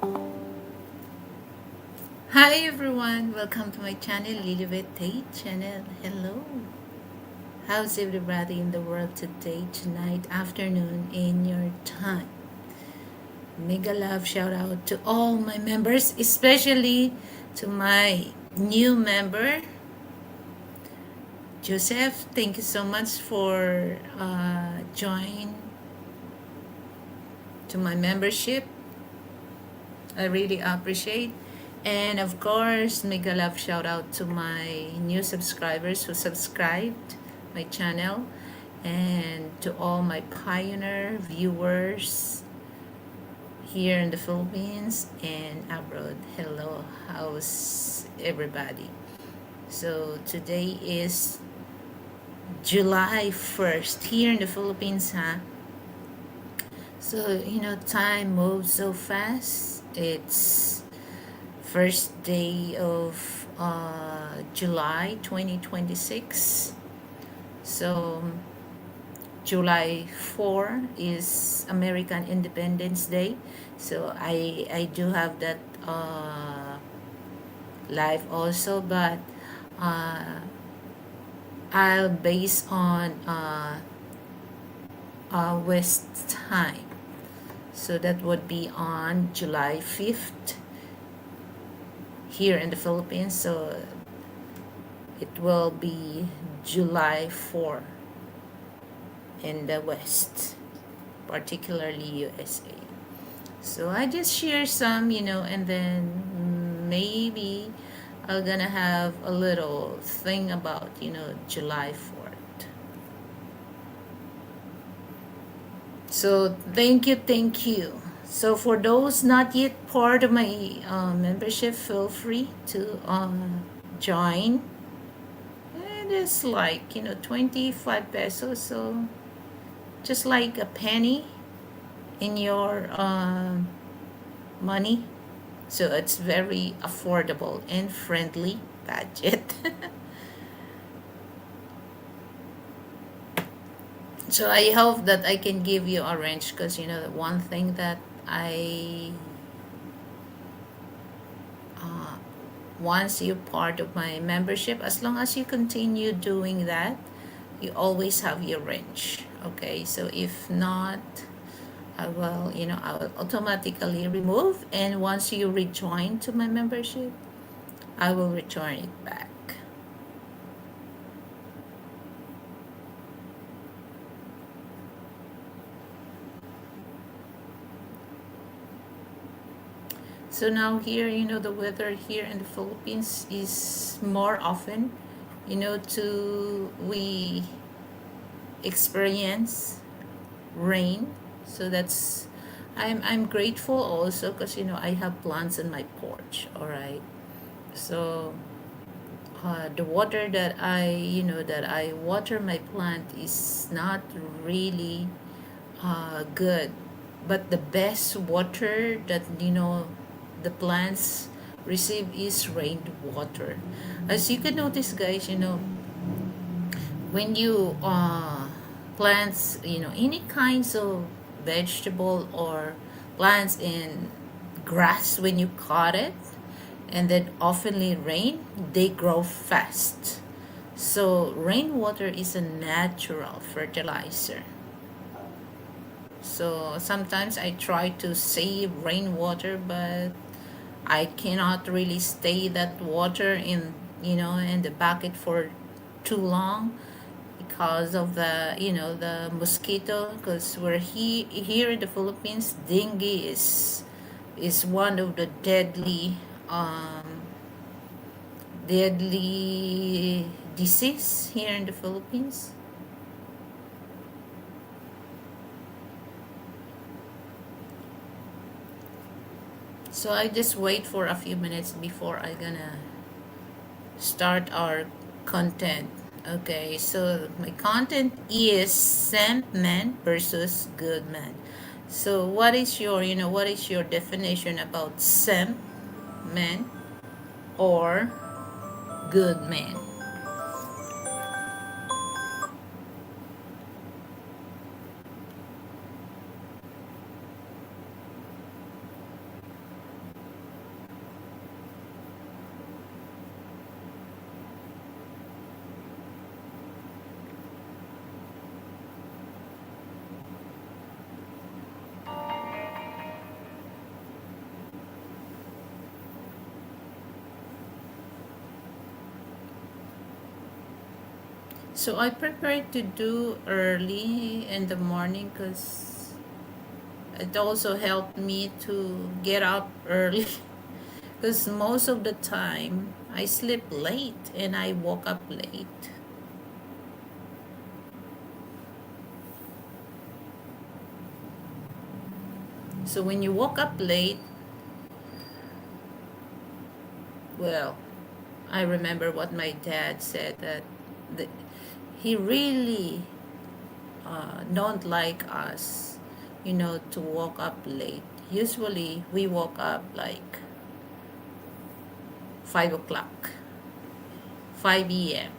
Hi everyone, welcome to my channel, Lilibet Tate channel. Hello. How's everybody in the world today, tonight, afternoon, in your time? Mega love shout out to all my members, especially to my new member, Joseph. Thank you so much for join to my membership. I really appreciate. And of course, mega love shout out to my new subscribers who subscribed my channel, and to all my pioneer viewers here in the Philippines and abroad. Hello, how's everybody? So today is July 1st here in the Philippines, huh? So, time moves so fast. It's first day of July 2026. So July 4 is American Independence Day. So I do have that live also, but uh, I'll base on West time. So that would be on July 5th here in the Philippines. So it will be July 4 in the West, particularly USA. So I just share some, and then maybe I'm gonna have a little thing about, July 4th. So thank you, thank you. So for those not yet part of my membership, feel free to join. It is like, 25 pesos. So just like a penny in your money. So it's very affordable and friendly budget. So I hope that I can give you a range, because the one thing that I once you're part of my membership, as long as you continue doing that, you always have your range. Okay, so if not, I will automatically remove, and once you rejoin to my membership, I will return it back. So now here, the weather here in the Philippines is more often, to we experience rain. So that's I'm grateful also, because I have plants in my porch. All right. So the water that I water my plant is not really good, but the best water that the plants receive is rainwater. As you can notice, guys, when you plants, any kinds of vegetable or plants in grass, when you cut it and then oftenly rain, they grow fast. So rainwater is a natural fertilizer. So sometimes I try to save rainwater, but I cannot really stay that water in the bucket for too long, because of the mosquito. Because we're here in the Philippines, dengue is one of the deadly disease here in the Philippines. So I just wait for a few minutes before I gonna start our content. Okay, so my content is Simp Man versus Good Man. So what is your definition about Simp Man or Good Man? So I prefer to do early in the morning because it also helped me to get up early. Because most of the time I sleep late and I woke up late. So when you woke up late, well, I remember what my dad said that the, he really don't like us, to woke up late. Usually we woke up like 5 o'clock, 5 a.m.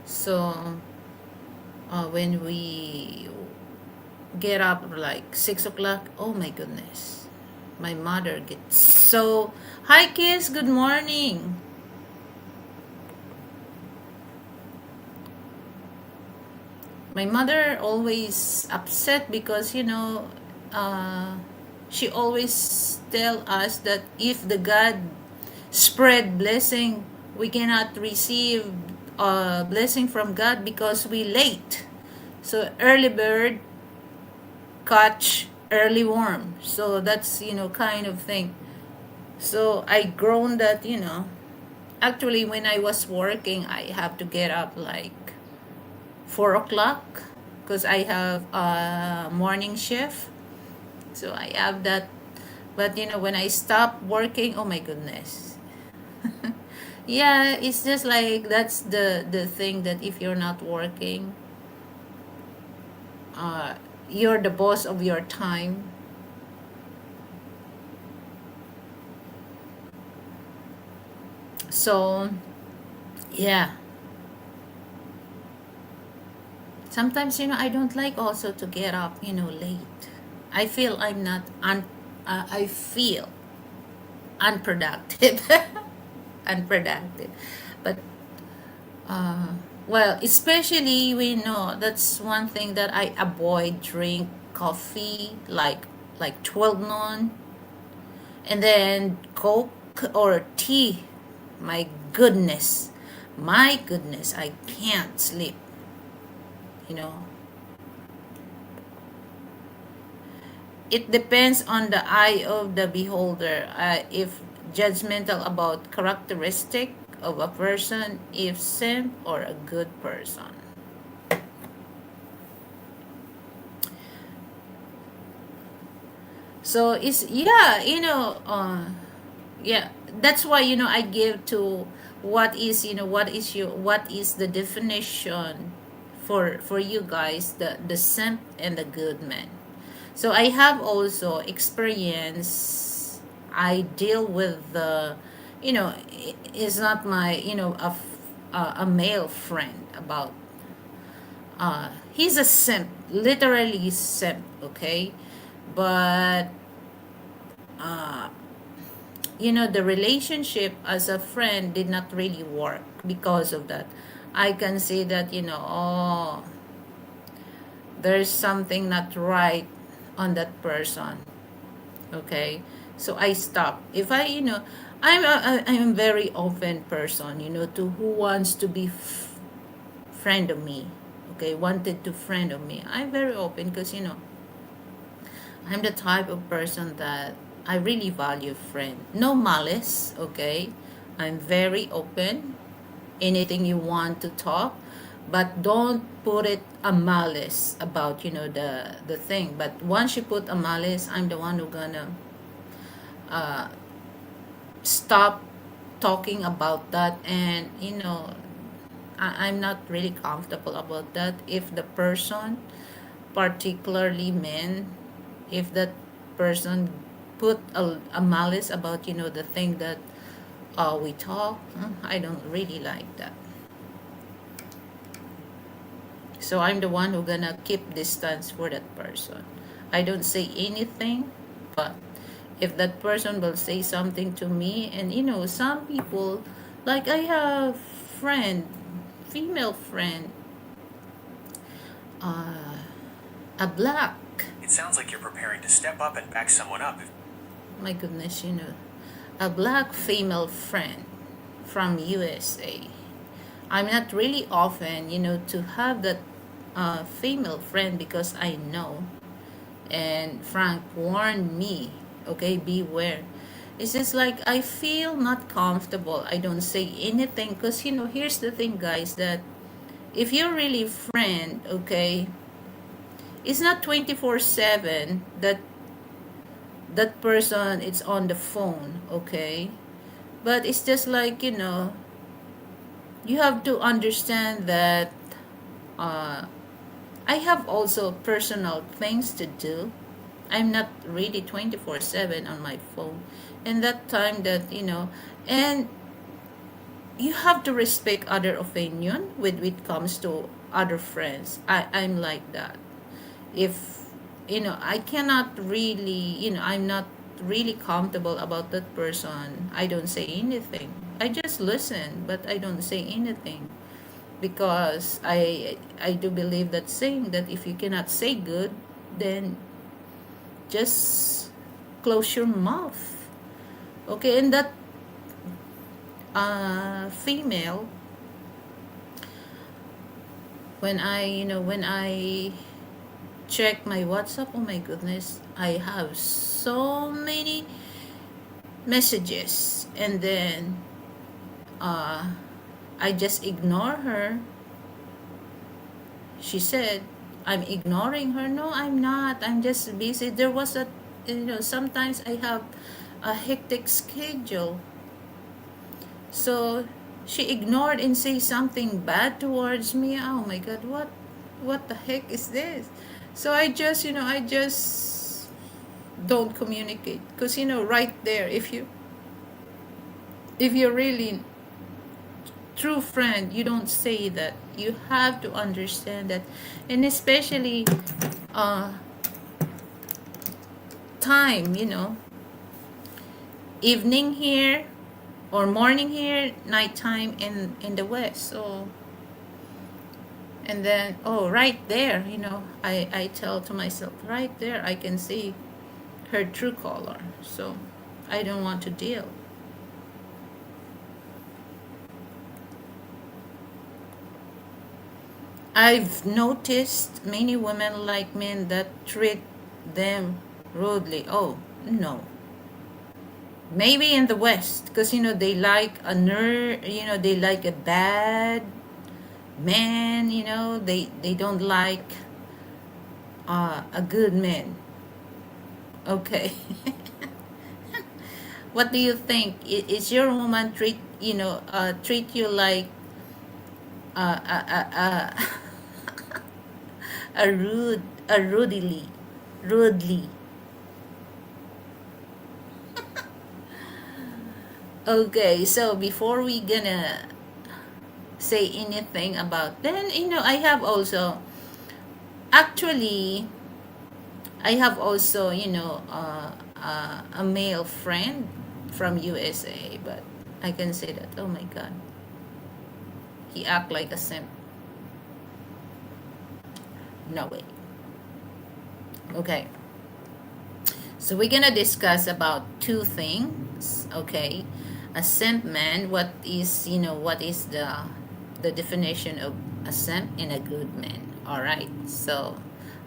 So when we get up like 6 o'clock, oh my goodness, my mother gets so. Hi, kids. Good morning. My mother always upset because uh, she always tell us that if the God spread blessing, we cannot receive blessing from God because we late. So early bird catch early worm. So that's kind of thing. So I grown that actually when I was working I have to get up like 4 o'clock because I have a morning shift. So I have that. But when I stop working, oh my goodness. Yeah, it's just like that's the thing that if you're not working, uh, you're the boss of your time. So yeah, sometimes I don't like also to get up late. I feel I'm not I feel unproductive. Unproductive. But uh, well, especially we know that's one thing that I avoid drink coffee like 12 noon, and then Coke or tea. My goodness. My goodness, I can't sleep, you know. It depends on the eye of the beholder. If judgmental about characteristic of a person, if simp or a good person. So it's yeah, yeah. That's why I give to what is the definition for you guys, the simp and the good man. So I have also experience. I deal with the, it's not my, a male friend about. He's a simp, literally simp. Okay, but uh, the relationship as a friend did not really work because of that. I can see that oh, there's something not right on that person. Okay, so I stop. If I I'm a very open person, to who wants to be friend of me. Okay, wanted to friend of me. I'm very open because I'm the type of person that I really value friend. No malice. Okay, I'm very open. Anything you want to talk, but don't put it a malice about the thing. But once you put a malice, I'm the one who gonna uh, stop talking about that. And I'm not really comfortable about that. If the person, particularly men, if that person put a malice about the thing that we talk, I don't really like that. So I'm the one who gonna keep distance for that person. I don't say anything, but if that person will say something to me, and some people, like I have friend, female friend, uh, a black. It sounds like you're preparing to step up and back someone up. My goodness, a black female friend. from USA. I'm not really often, to have that female friend because I know, and Frank warned me, okay, beware. It's just like I feel not comfortable. I don't say anything because, here's the thing, guys, that if you're really friend, okay, it's not 24/7 that that person is on the phone, okay? But it's just like, you have to understand that uh, I have also personal things to do. I'm not really 24/7 on my phone. And that time that, and you have to respect other opinion with it comes to other friends. I'm like that. If, I cannot really, I'm not really comfortable about that person, I don't say anything. I just listen, but I don't say anything because I do believe that saying that if you cannot say good, then just close your mouth. Okay, and that female, when I check my WhatsApp, oh my goodness, I have so many messages, and then uh, I just ignore her. She said, I'm ignoring her. No, I'm not. I'm just busy. There was sometimes I have a hectic schedule. So she ignored and say something bad towards me. Oh my God, what the heck is this? So I just don't communicate because right there, if you're really true friend, you don't say that. You have to understand that, and especially uh time, evening here or morning here, nighttime in the west. So, and then, oh, right there, I tell to myself, right there I can see her true color. So I don't want to deal. I've noticed many women like men that treat them rudely. Oh, no. Maybe in the West, because they like a they like a bad man. They don't like a good man. Okay. What do you think? Is your woman treat you like a a rude a rudely? Okay, so before we gonna say anything about, then I have also, actually, I have also a male friend from USA, but I can say that, oh my God, he act like a simp. No way. Okay, so we're gonna discuss about two things. Okay, a simp man. What is the definition of a simp and a good man? All right. So,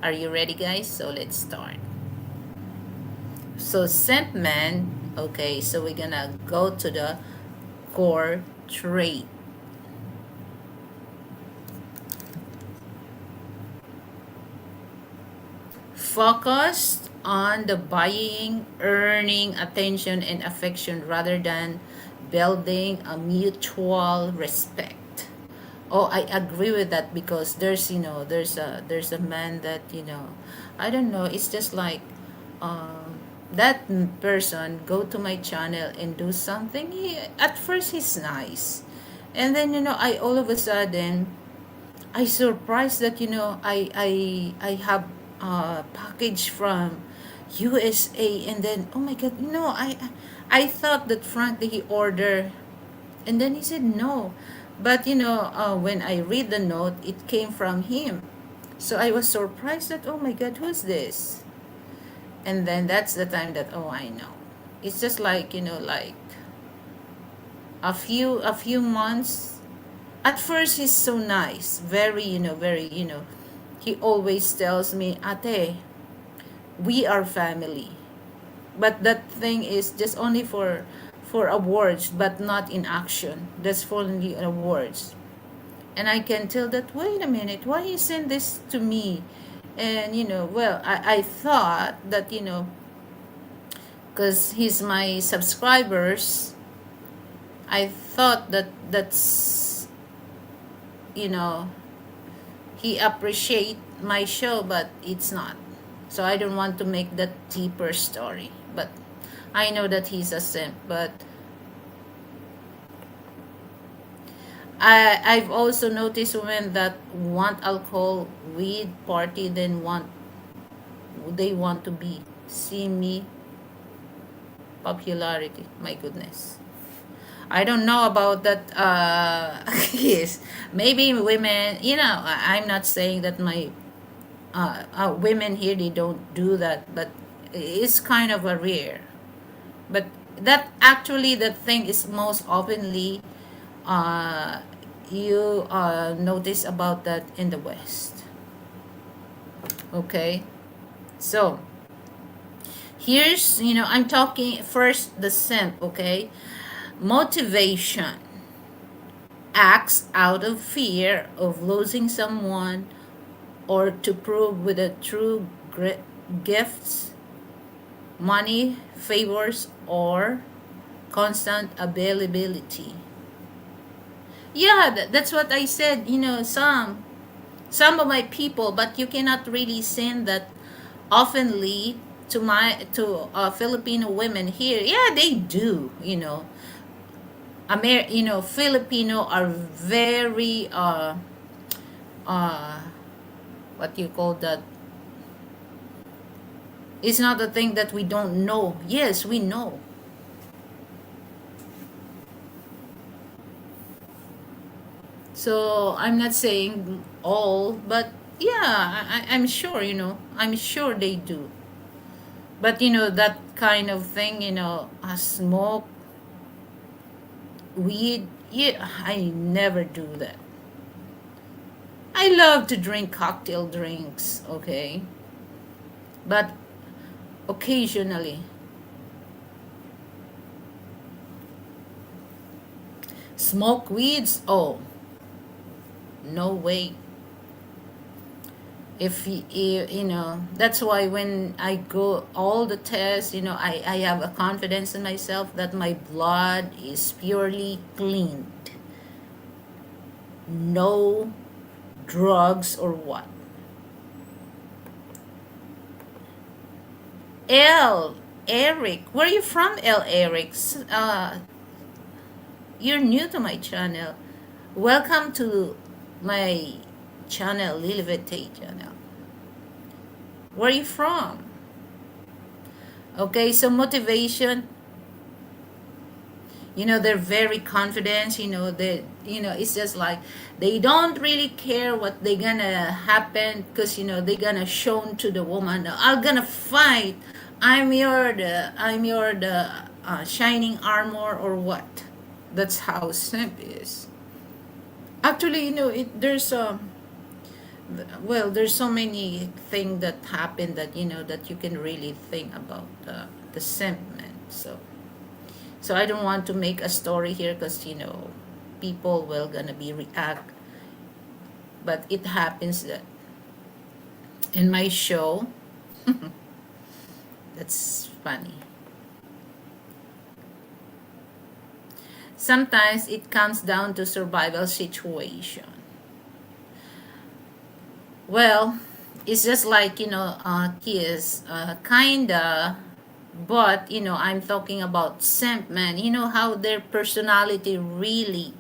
are you ready, guys? So let's start. So simp man. Okay. So we're gonna go to the core trait. Focused on the buying, earning attention and affection rather than building a mutual respect. Oh, I agree with that because there's a man that I don't know. It's just like that person go to my channel and do something. At first he's nice, and then I all of a sudden I surprised that I have a package from USA, and then oh my God, no, I thought that frankly he ordered, and then he said no, but when I read the note, it came from him, so I was surprised that oh my God, who's this? And then that's the time that, oh, I know, it's just like a few months. At first he's so nice, very, very, he always tells me, Ate, we are family. But that thing is just only for awards, but not in action. That's for only awards. And I can tell that, wait a minute, why you send this to me? And well, I thought that, because he's my subscribers, I thought that that's, you know he appreciate my show, but it's not. So I don't want to make that deeper story. But I know that he's a simp. But I've also noticed women that want alcohol, weed, party, then they want to be see me popularity. My goodness. I don't know about that. Yes, maybe women. I'm not saying that my women here, they don't do that, but it's kind of a rare. But that actually, the thing is most openly, uh, you notice about that in the West. Okay, so here's, I'm talking first the simp. Okay, motivation acts out of fear of losing someone, or to prove with a true gifts, money, favors, or constant availability. Yeah, that's what I said. Some of my people, but you cannot really send that oftenly to Filipino women here. Yeah, they do. Filipino are very uh what you call that. It's not a thing that we don't know. Yes, we know. So I'm not saying all, but yeah, I'm sure, I'm sure they do. But that kind of thing, smoke, weed, yeah, I never do that. I love to drink cocktail drinks, okay? But occasionally. Smoke weeds? Oh, no way. If that's why when I go all the tests, I have a confidence in myself that my blood is purely cleaned, no drugs or what. L Eric, where are you from? L Eric, you're new to my channel. Welcome to my channel, Lilivete channel. Where are you from? Okay, so motivation, they're very confident, it's just like they don't really care what they gonna happen, because they gonna shown to the woman, I'm gonna fight, I'm your the shining armor or what. That's how simp is. Actually, there's so many things that happen that that you can really think about the simp man. So I don't want to make a story here, because people will gonna be react. But it happens that in my show, that's funny. Sometimes it comes down to survival situation. Well, it's just like kids, kinda. But I'm talking about simp man. You know how their personality really.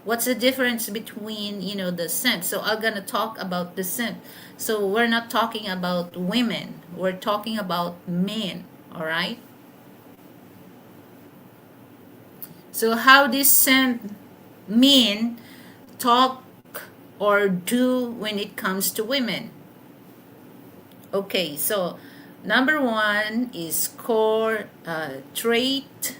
What's the difference between the simp? So I'm gonna talk about the simp. So we're not talking about women. We're talking about men. All right. So how this simp men talk or do when it comes to women? Okay, so number one is core trait.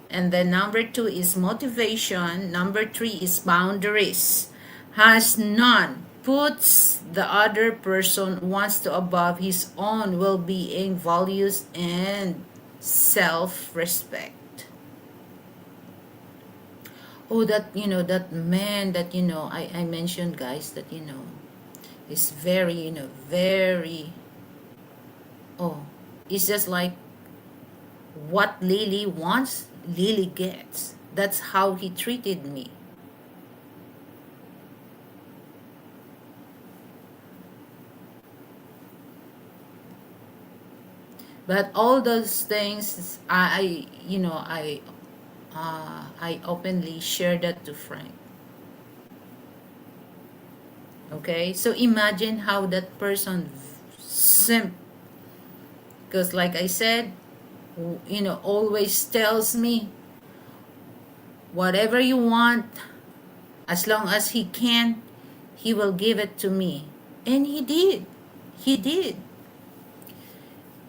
And then number two is motivation. Number three is boundaries. Has none. Puts the other person wants to above his own well-being, values, and self-respect. Oh, that, that man that, I mentioned, guys, that, is very, very, oh, it's just like what Lily wants, Lily gets. That's how he treated me. But all those things, I openly share that to Frank. Okay, so imagine how that person simp, because like I said, always tells me whatever you want, as long as he can, he will give it to me, and he did. He did.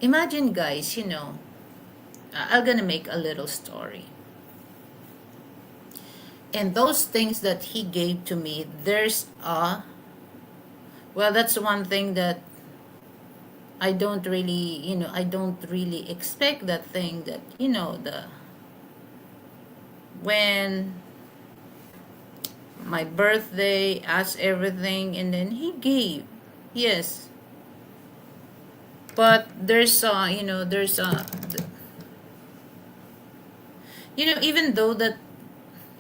Imagine, guys, I'm gonna make a little story. And those things that he gave to me, well, that's one thing that I don't really expect that thing that, when my birthday, asked everything, and then he gave. Yes. But even though that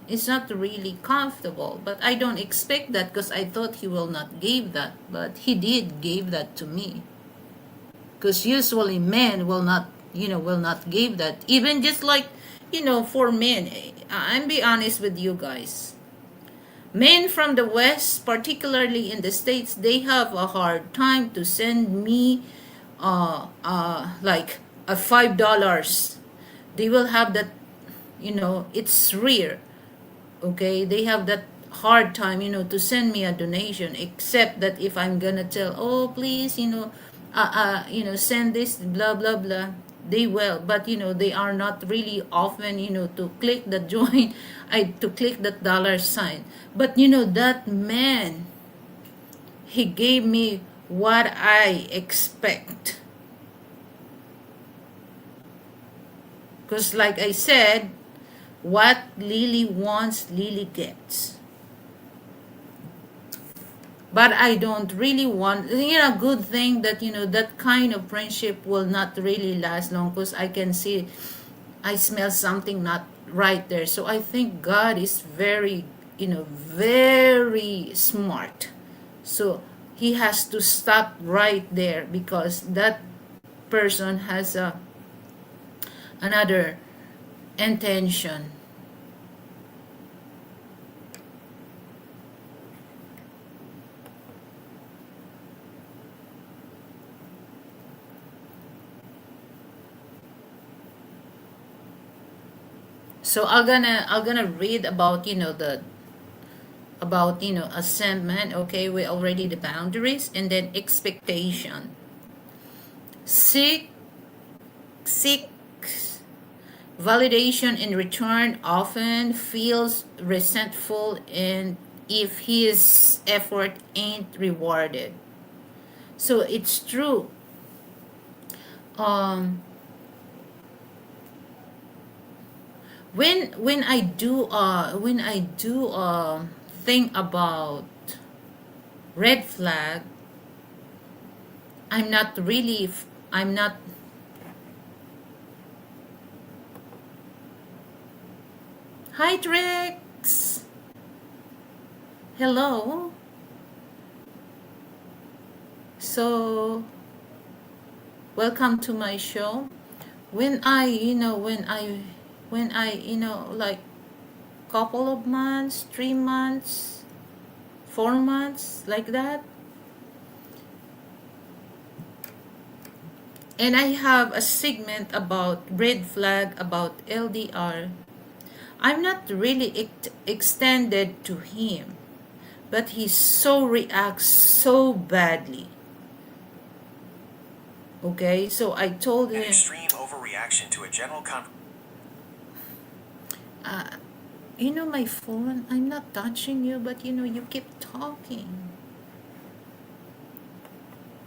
it's not really comfortable, but I don't expect that because I thought he will not give that, but he did give that to me. Because usually men will not give that, even just like, for men. I'm be honest with you guys, men from the west, particularly in the states, they have a hard time to send me like a $5. They will have that, it's rare. Okay, they have that hard time, to send me a donation, except that if I'm gonna tell, oh please, send this, blah blah blah, they will. But they are not really often, to click the join, I to click that dollar sign. But that man, he gave me what I expect. Because like I said, what Lily wants, Lily gets. But I don't really want, good thing that, that kind of friendship will not really last long, because I can see, I smell something not right there. So I think God is very, very smart. So he has to stop right there, because that person has another intention. So I'm gonna read about, the about, a Simp Man. Okay, we already the boundaries, and then expectation. Seek validation in return, often feels resentful, and if his effort ain't rewarded. So it's true. Um, when I do think about red flag, I'm not really. I'm not. Hi, Drex. Hello. So welcome to my show. When I like couple of months, 3 months, 4 months, like that, and I have a segment about red flag, about LDR. I'm not really extended to him, but he so reacts so badly. Okay, so I told An him, extreme overreaction to a general uh, you know, my phone, I'm not touching you, but you know, you keep talking.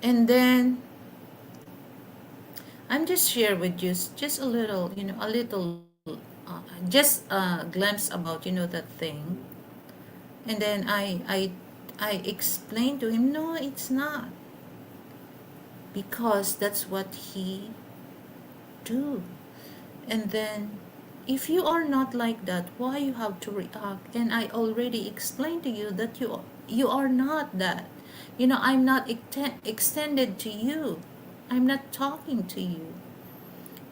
And then I'm just share with you just a little, you know, a little, just a glimpse about, you know, that thing. And then I explained to him, no, it's not, because that's what he do. And then, if you are not like that, why you have to react? And I already explained to you that you are not that. You know, I'm not extended to you. I'm not talking to you.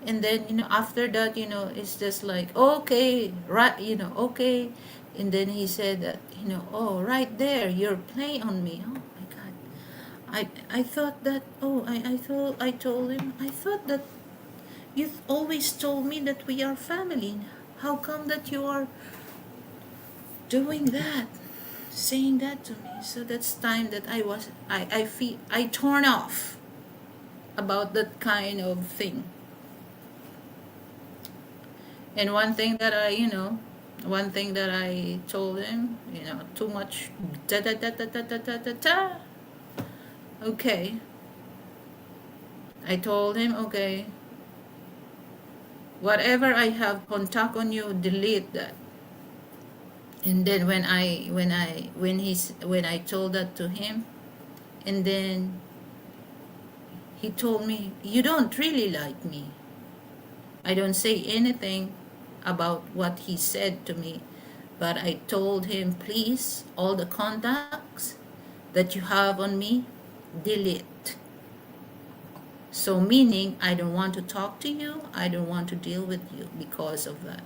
And then, you know, after that, you know, it's just like, okay, right, you know, okay. And then he said that, you know, oh, right there, you're playing on me. Oh my God. I thought that, oh, I told him, I thought that you've always told me that we are family. How come that you are doing that? Saying that to me. So that's time that I feel I torn off about that kind of thing. And one thing that I told him, you know, too much da da da da da da da da da. Okay. I told him, okay, whatever I have contact on you, delete that. And then when I told that to him, and then he told me, you don't really like me. I don't say anything about what he said to me, but I told him, please, all the contacts that you have on me, delete. So meaning I don't want to talk to you, I don't want to deal with you because of that.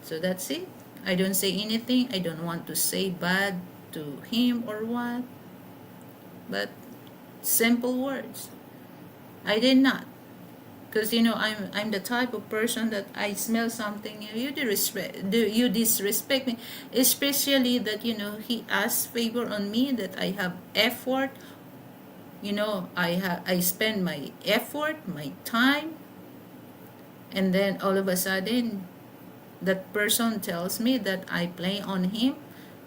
So that's it. I don't say anything. I don't want to say bad to him or what, but simple words. I did not. Because you know I'm the type of person that I smell something, you disrespect me, especially that you know he asks favor on me, that I have effort, you know, I spend my effort, my time, and then all of a sudden that person tells me that I play on him.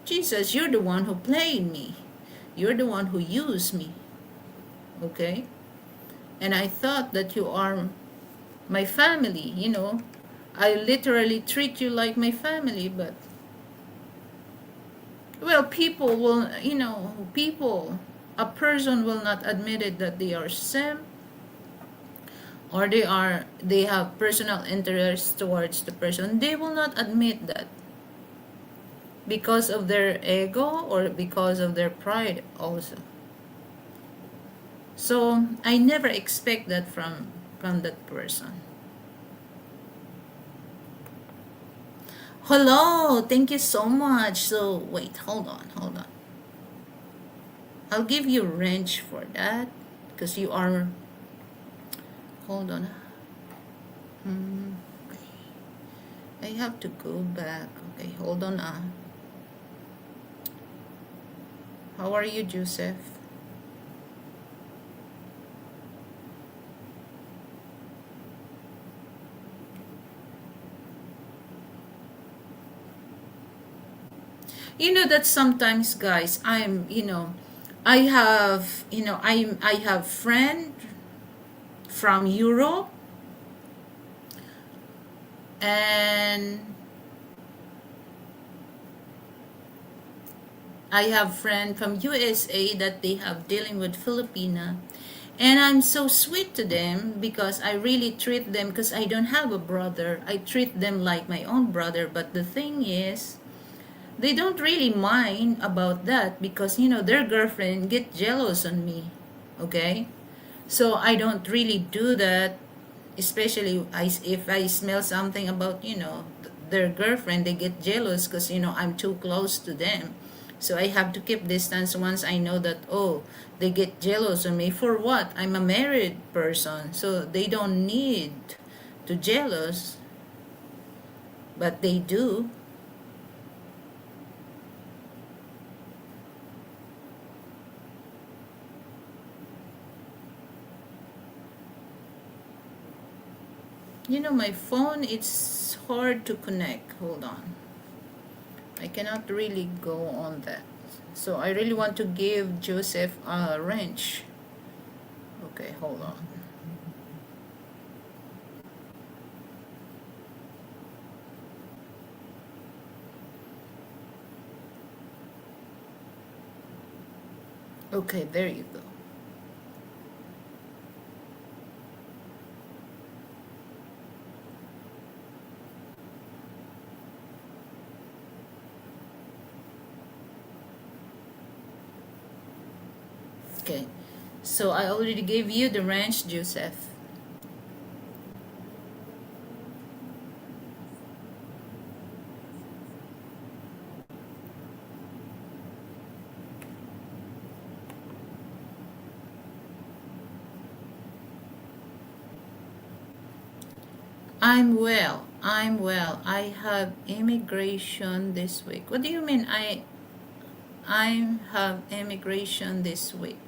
Jesus, you're the one who played me, you're the one who used me, okay? And I thought that you are my family, you know. I literally treat you like my family, but well, people will, you know, people, a person will not admit it that they are sim, or they have personal interest towards the person. They will not admit that because of their ego or because of their pride also. So I never expect that from that person. Hello, thank you so much. So wait, hold on. I'll give you range for that because you are. Hold on. Hmm. I have to go back. Okay, hold on. How are you, Joseph? You know that sometimes, guys, I have friend from Europe, and I have friend from USA that they have dealing with Filipina. And I'm so sweet to them because I really treat them, because I don't have a brother. I treat them like my own brother. But the thing is, they don't really mind about that because, you know, their girlfriend get jealous on me. Okay? So I don't really do that, especially if I smell something about, you know, their girlfriend, they get jealous because, you know, I'm too close to them. So I have to keep distance once I know that, oh, they get jealous of me. For what? I'm a married person. So they don't need to jealous, but they do. My phone, it's hard to connect. Hold on. I cannot really go on that. So I really want to give Joseph a wrench. Okay, hold on. Okay, there you go. Okay. So I already gave you the wrench, Joseph. I'm well. I'm well. I have immigration this week. What do you mean I have immigration this week?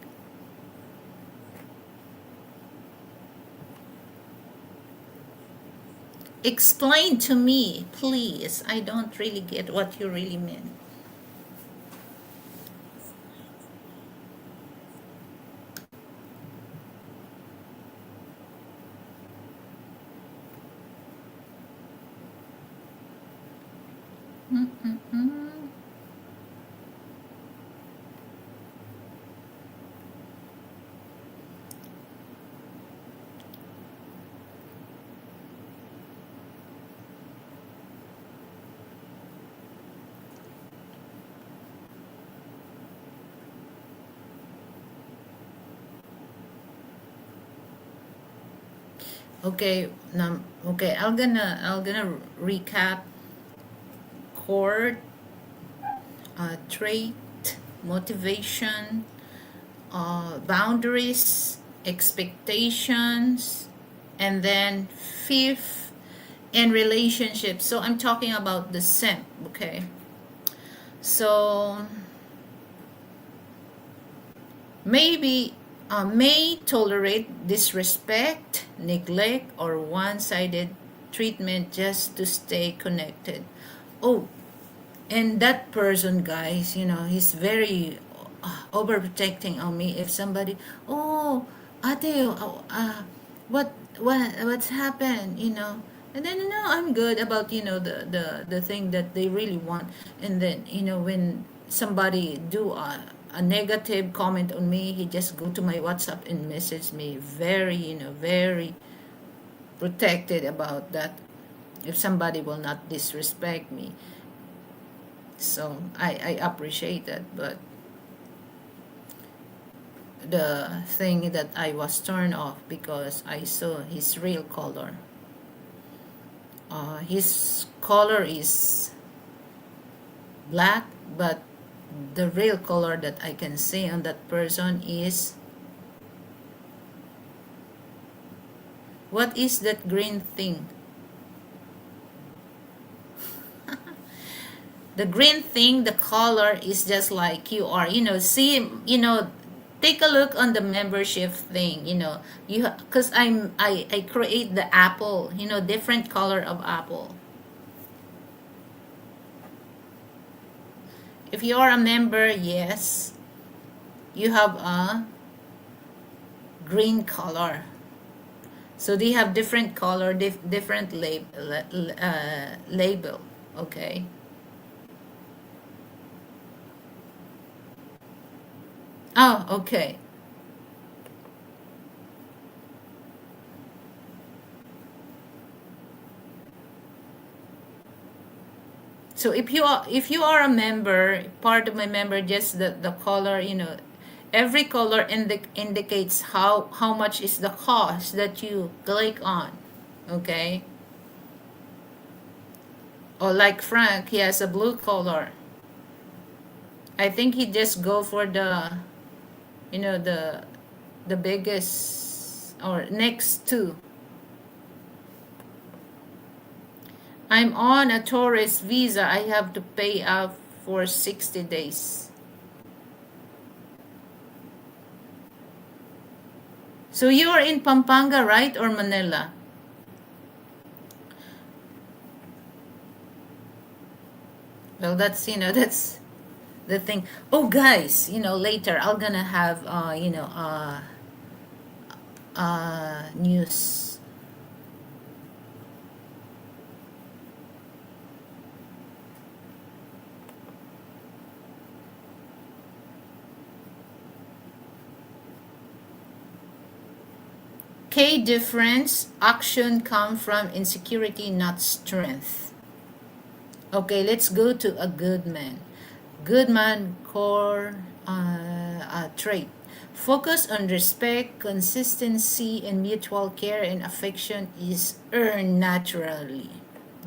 Explain to me, please. I don't really get what you really mean. Mm-mm-mm. Okay, okay, I'm gonna recap core, trait, motivation, boundaries, expectations, and then fifth, in relationships. So I'm talking about the simp, okay? So maybe may tolerate disrespect, neglect, or one-sided treatment just to stay connected. Oh, and that person, guys, he's very overprotecting on me. If somebody, oh, ate, oh, what's happened, and then no, I'm good about the thing that they really want. And then when somebody do a negative comment on me, he just go to my WhatsApp and message me, very very protected about that. If somebody will not disrespect me, so I appreciate that. But the thing that I was turned off because I saw his real color. His color is black, but the real color that I can see on that person is, what is that green thing? The green thing, the color is just like you are. See, take a look on the membership thing. Because I create the apple. Different color of apple. If you are a member, yes, you have a green color. So they have different color, different label. Okay. Oh, okay. So if you are a member, part of my member, just the color, every color indicates how much is the cost that you click on. Okay. Or like Frank, he has a blue color. I think he just go for the biggest or next to. I'm on a tourist visa. I have to pay out for 60 days. So you are in Pampanga, right? Or Manila? Well, that's that's the thing. Oh, guys, later I'm gonna have news. K difference, action come from insecurity, not strength. Okay, let's go to a good man. Good man core trait. Focus on respect, consistency, and mutual care and affection is earned naturally.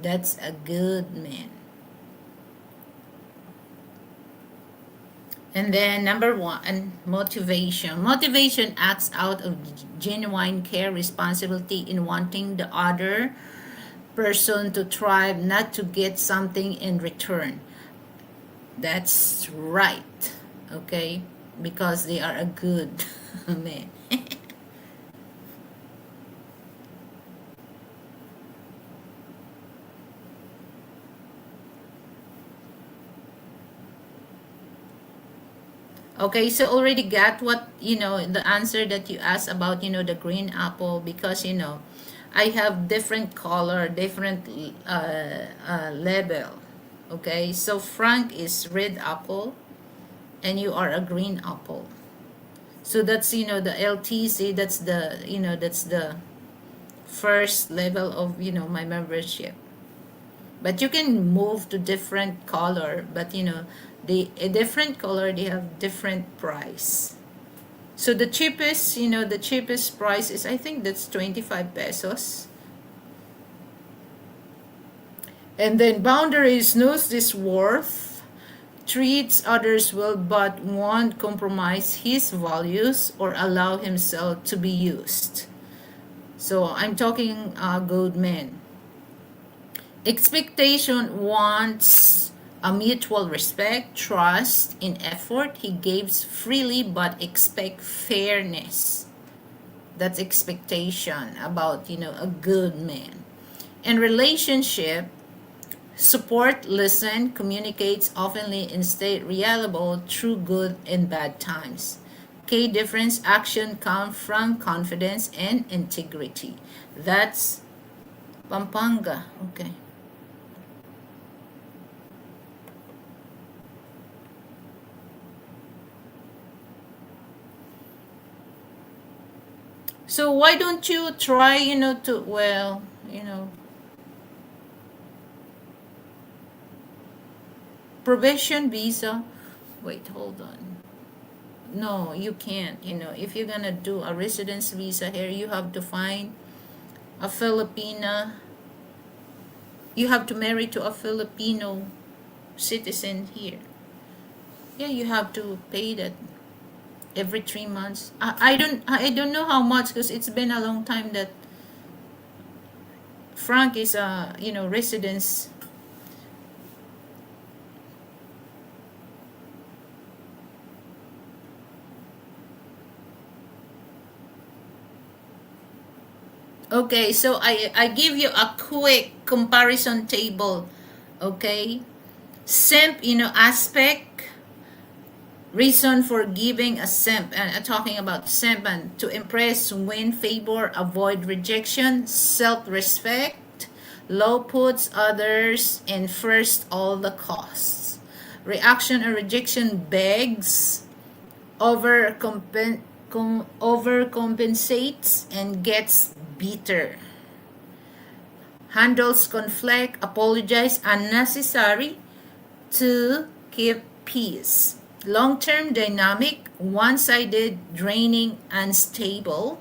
That's a good man. And then number one, motivation. Motivation acts out of genuine care, responsibility in wanting the other person to thrive, not to get something in return. That's right. Okay? Because they are a good man. Okay, so already got what, the answer that you asked about, the green apple, because, I have different color, different level. Okay, so Frank is red apple and you are a green apple. So that's, the LTC, that's the first level of, my membership. But you can move to different color, but a different color, they have different price. So the cheapest price is, I think that's 25 pesos. And then boundaries, knows this worth, treats others well but won't compromise his values or allow himself to be used. So I'm talking good men. Expectation wants a mutual respect, trust, in effort. He gives freely but expect fairness. That's expectation about, a good man. In relationship, support, listen, communicates openly and stay reliable through good and bad times. K difference, action come from confidence and integrity. That's Pampanga. Okay. So why don't you try, probation visa? Wait, hold on. No, you can't. If you're gonna do a residence visa here, you have to find a Filipina. You have to marry to a Filipino citizen here. Yeah, you have to pay that every 3 months. I don't know how much, because it's been a long time that Frank is a residence. Okay, so I give you a quick comparison table. Okay, simp, aspect, reason for giving a simp, and talking about simp, and to impress, win favor, avoid rejection, self-respect, low puts others in first all the costs. Reaction or rejection, begs, overcompensates and gets bitter. Handles conflict, apologize unnecessary to keep peace. Long-term dynamic, one-sided, draining, unstable.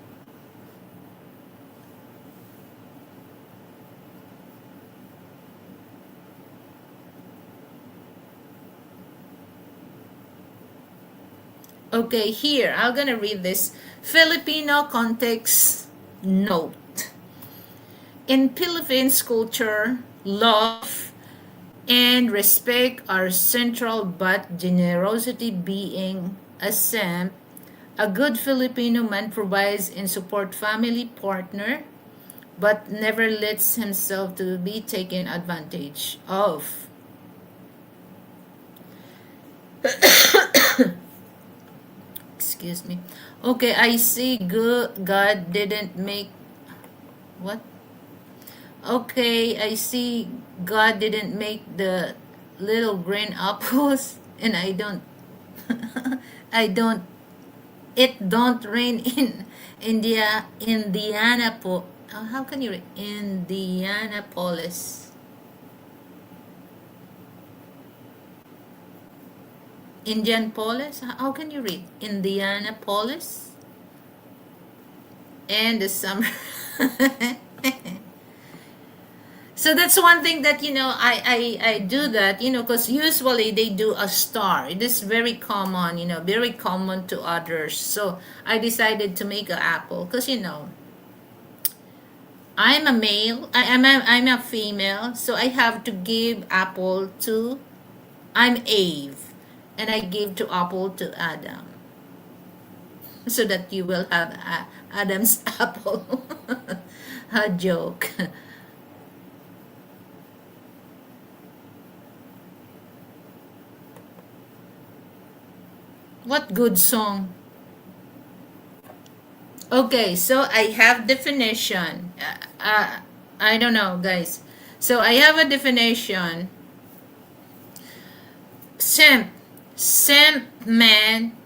Okay, here, I'm gonna read this. Filipino context note. In Philippines culture, love and respect are central, but generosity being a simp, a good Filipino man provides and support family partner, but never lets himself to be taken advantage of. Excuse me. Okay, I see good God didn't make what? Okay, I see God didn't make the little green apples and I don't I don't it don't rain in Indianapolis. How can you read Indianapolis? Indianapolis? How can you read Indianapolis? And the summer. So that's one thing that I do that because usually they do a star. It is very common, very common to others. So I decided to make an apple because I'm a male. I'm a female, so I have to give apple to. I'm Eve, and I give to apple to Adam, so that you will have Adam's apple. A joke. What good song? Okay, so I have definition. I don't know, guys. So I have a definition. Simp. Simp man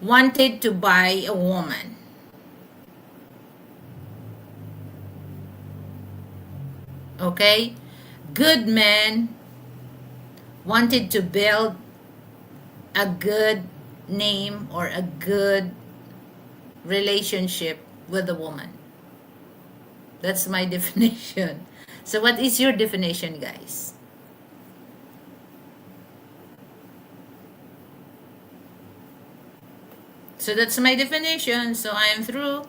wanted to buy a woman. Okay? Good man wanted to build a good name or a good relationship with a woman. That's my definition. So what is your definition, guys? So that's my definition. So I am through.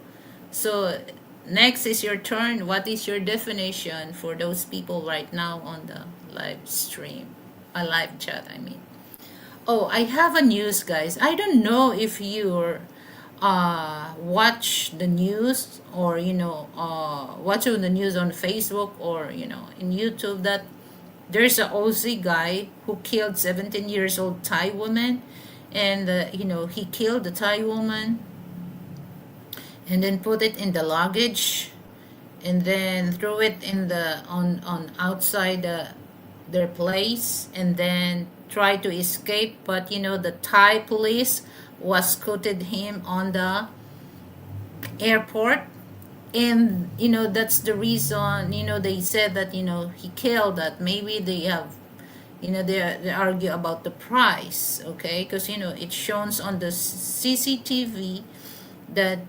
So next is your turn. What is your definition for those people right now on the live stream? A live chat, I mean. Oh, I have a news, guys. I don't know if you're watch the news or watch the news on Facebook or in YouTube that there's a Aussie guy who killed 17 years old Thai woman, and he killed the Thai woman and then put it in the luggage and then threw it in the on outside their place and then tried to escape, but the Thai police was scooted him on the airport, and that's the reason they said that he killed that. Maybe they have they argue about the price, okay, because it shows on the CCTV that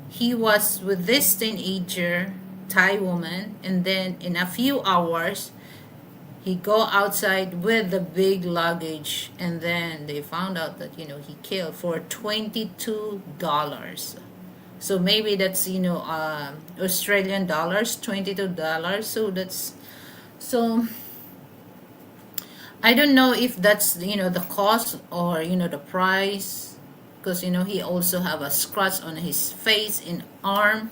he was with this teenager Thai woman, and then in a few hours he go outside with the big luggage, and then they found out that he killed for $22. So maybe that's Australian dollars, $22. So that's so I don't know if that's the cost or the price, because he also have a scratch on his face and arm,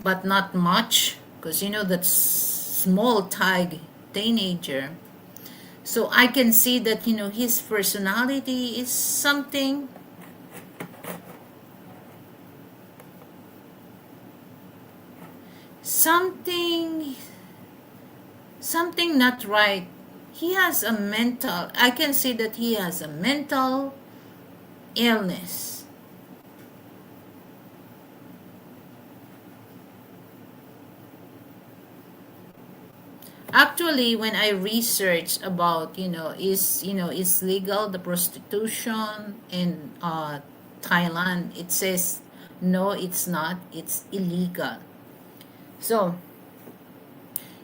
but not much, because that small Thai teenager. So I can see that his personality is something something not right. He has a mental, I can see that he has a mental illness. Actually, when I researched about is legal the prostitution in Thailand, it says no, it's not, it's illegal. So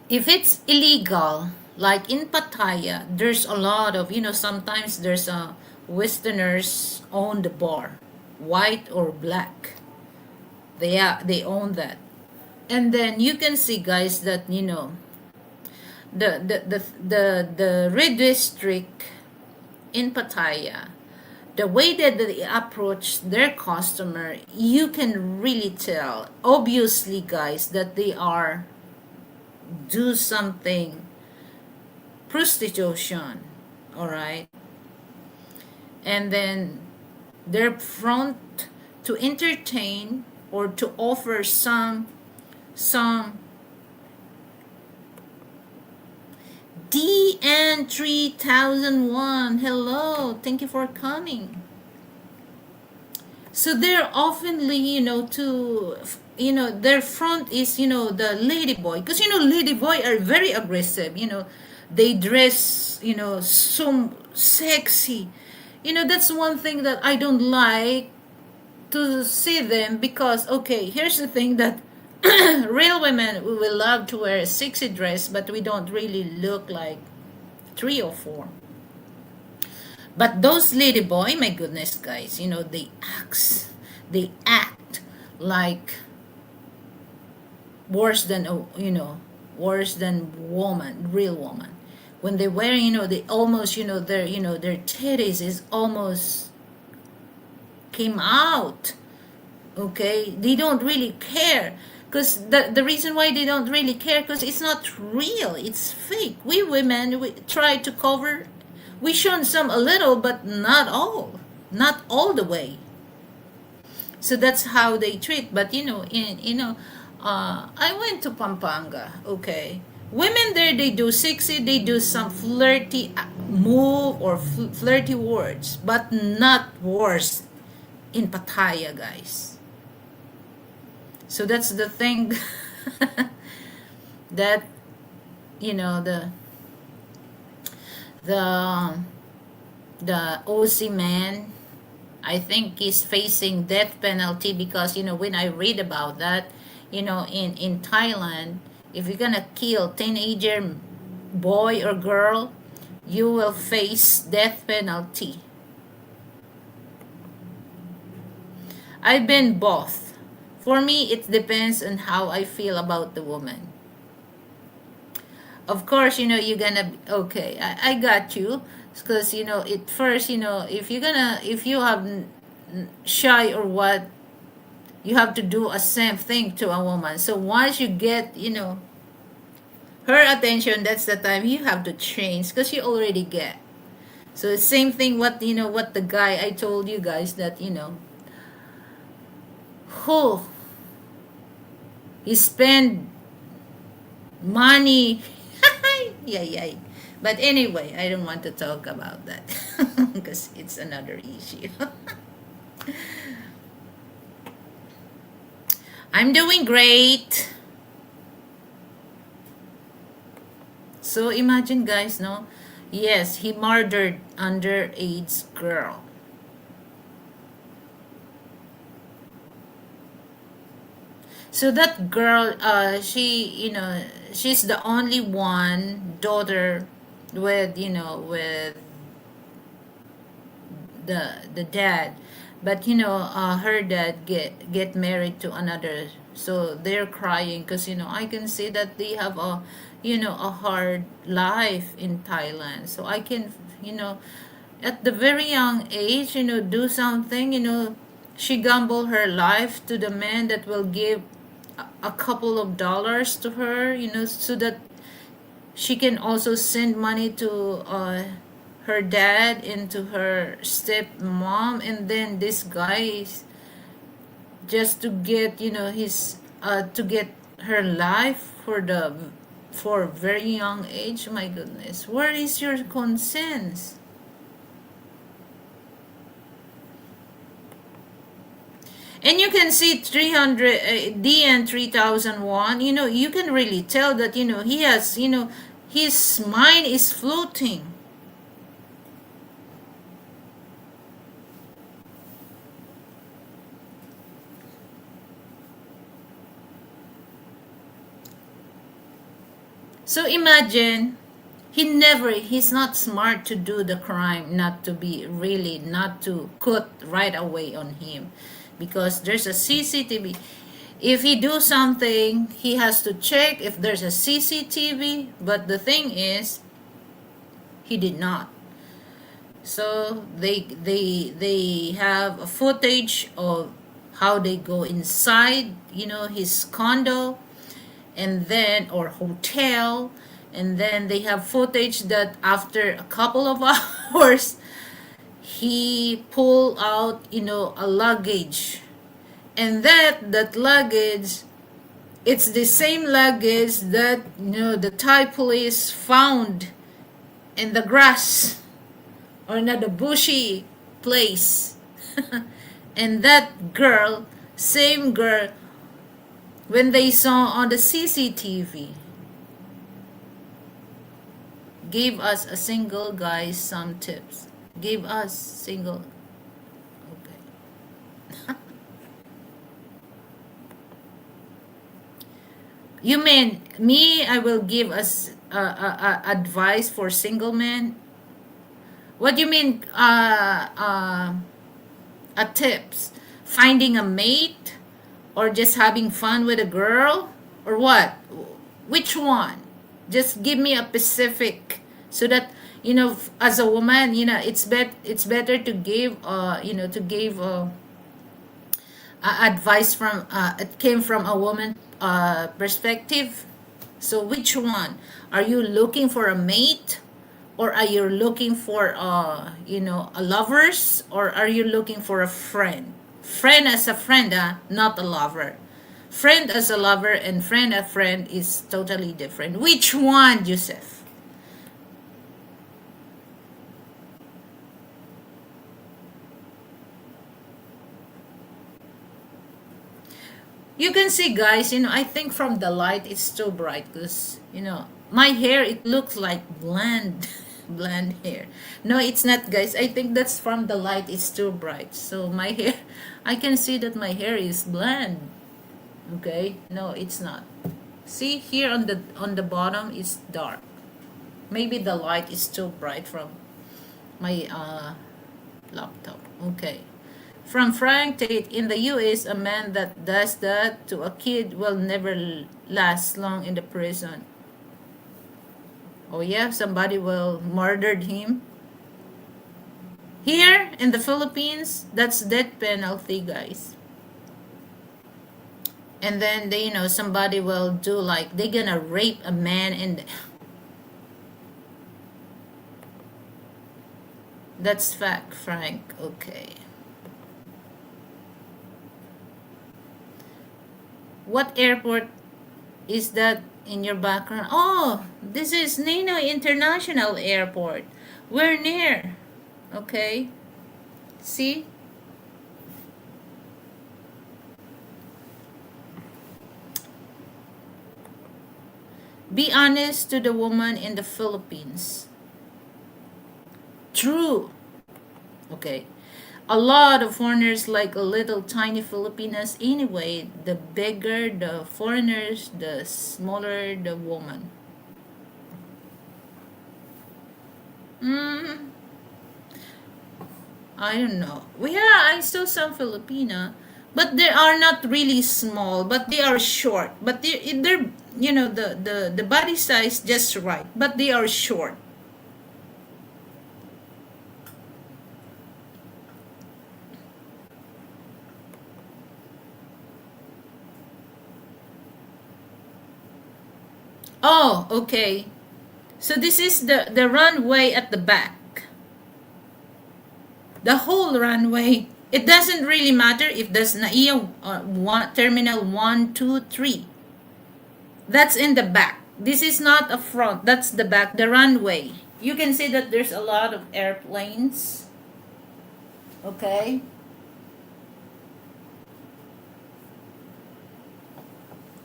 if it's illegal, like in Pattaya, there's a lot of sometimes there's a westerners own the bar, white or black, they own that. And then you can see, guys, that the red district in Pattaya, the way that they approach their customer, you can really tell obviously, guys, that they are do something prostitution, all right. and then they're front to entertain or to offer some DN 3001. Hello, thank you for coming. So they're oftenly, their front is, the lady boy, because lady boy are very aggressive. They dress, so sexy. That's one thing that I don't like to see them, because okay, here's the thing that real women, we will love to wear a sexy dress, but we don't really look like three or four. But those lady boy, my goodness, guys, they act like worse than worse than woman, real woman. When they wear, they almost, their titties is almost came out. Okay, they don't really care, because the reason why they don't really care, because it's not real, it's fake. We women, we try to cover, we shown some a little, but not all the way. So that's how they treat. But I went to Pampanga. Okay, women there, they do sexy, they do some flirty move or flirty words, but not worse in Pattaya, guys. So that's the thing that the the OC man, I think he's facing death penalty, because when I read about that, in Thailand, if you're gonna kill teenager boy or girl, you will face death penalty. I've been both. For me, it depends on how I feel about the woman. Of course, you're gonna, okay, I got you, because at first, if you have shy or what, you have to do a same thing to a woman. So once you get, her attention, that's the time you have to change, because you already get. So same thing, what the guy I told you guys, that who he spend money. Yeah, yeah. But anyway, I don't want to talk about that because it's another issue. I'm doing great. So imagine, guys, no? Yes, he murdered underage girl. So that girl, she's the only one daughter with, the dad, but her dad get married to another. So they're crying, because I can see that they have a hard life in Thailand. So I can, at the very young age, do something. She gamble her life to the man that will give a couple of dollars to her, so that she can also send money to her dad and to her stepmom. And then this guy is just to get, his to get her life for very young age. My goodness, where is your conscience? And you can see 300 DN 3001. You can really tell that he has, his mind is floating. So imagine, he's not smart to do the crime, not to be really, not to cut right away on him, because there's a CCTV. If he do something, he has to check if there's a CCTV, but the thing is, he did not. So they have a footage of how they go inside, his condo, and then, or hotel, and then they have footage that after a couple of hours, he pulled out, a luggage. And that luggage, it's the same luggage that, the Thai police found in the grass, or not the bushy place. And that girl, same girl, when they saw on the CCTV, gave us a single guy some tips. Gave us single. Okay. You mean me? I will give us advice for single men. What do you mean? A tips? Finding a mate, or just having fun with a girl, or what? Which one? Just give me a specific, so that, as a woman, it's better to give, advice from, it came from a woman perspective. So which one? Are you looking for a mate, or are you looking for, a lovers, or are you looking for a friend? Friend as a friend, not a lover. Friend as a lover and friend as a friend is totally different. Which one, Joseph? You can see, guys, I think from the light it's too bright, because, my hair, it looks like bland, bland hair. No, it's not, guys. I think that's from the light, it's too bright. So my hair, I can see that my hair is bland. Okay? No, it's not. See here on the bottom is dark. Maybe the light is too bright from my laptop. Okay. From Frank Tate, in the US, a man that does that to a kid will never last long in the prison. Oh yeah, somebody will murdered him. Here in the Philippines, that's death penalty, guys. And then somebody will do, like, they gonna rape a man, and that's fact, Frank. Okay. What airport is that in your background? Oh, this is Ninoy International Airport. We're near. Okay. See? Be honest to the woman in the Philippines. True. Okay. A lot of foreigners like a little tiny Filipinas anyway. The bigger the foreigners, the smaller the woman. Mm, I don't know. Well, yeah, I saw some Filipina, but they are not really small, but they are short. But they're, the body size just right, but they are short. Oh, okay. So this is the runway at the back. The whole runway. It doesn't really matter if there's NAIA terminal 1, 2, 3. That's in the back. This is not a front. That's the back, the runway. You can see that there's a lot of airplanes. Okay?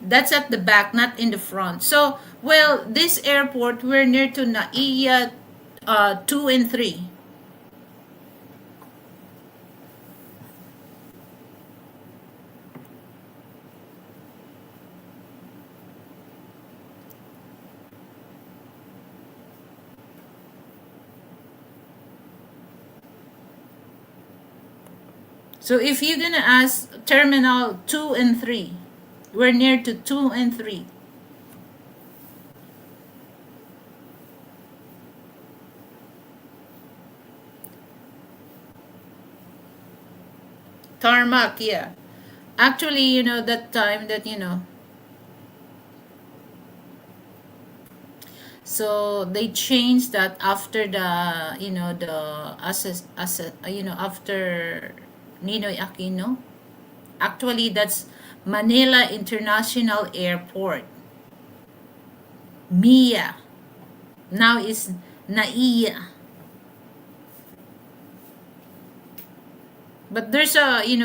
That's at the back, not in the front. So, well, this airport, we're near to NAIA 2 and 3. So if you're gonna ask terminal 2 and 3, we're near to 2 and 3. Tarmac, yeah. Actually, that time that, So they changed that after the after Ninoy Aquino. Actually, that's Manila International Airport. Mia now is Naiya. But there's a in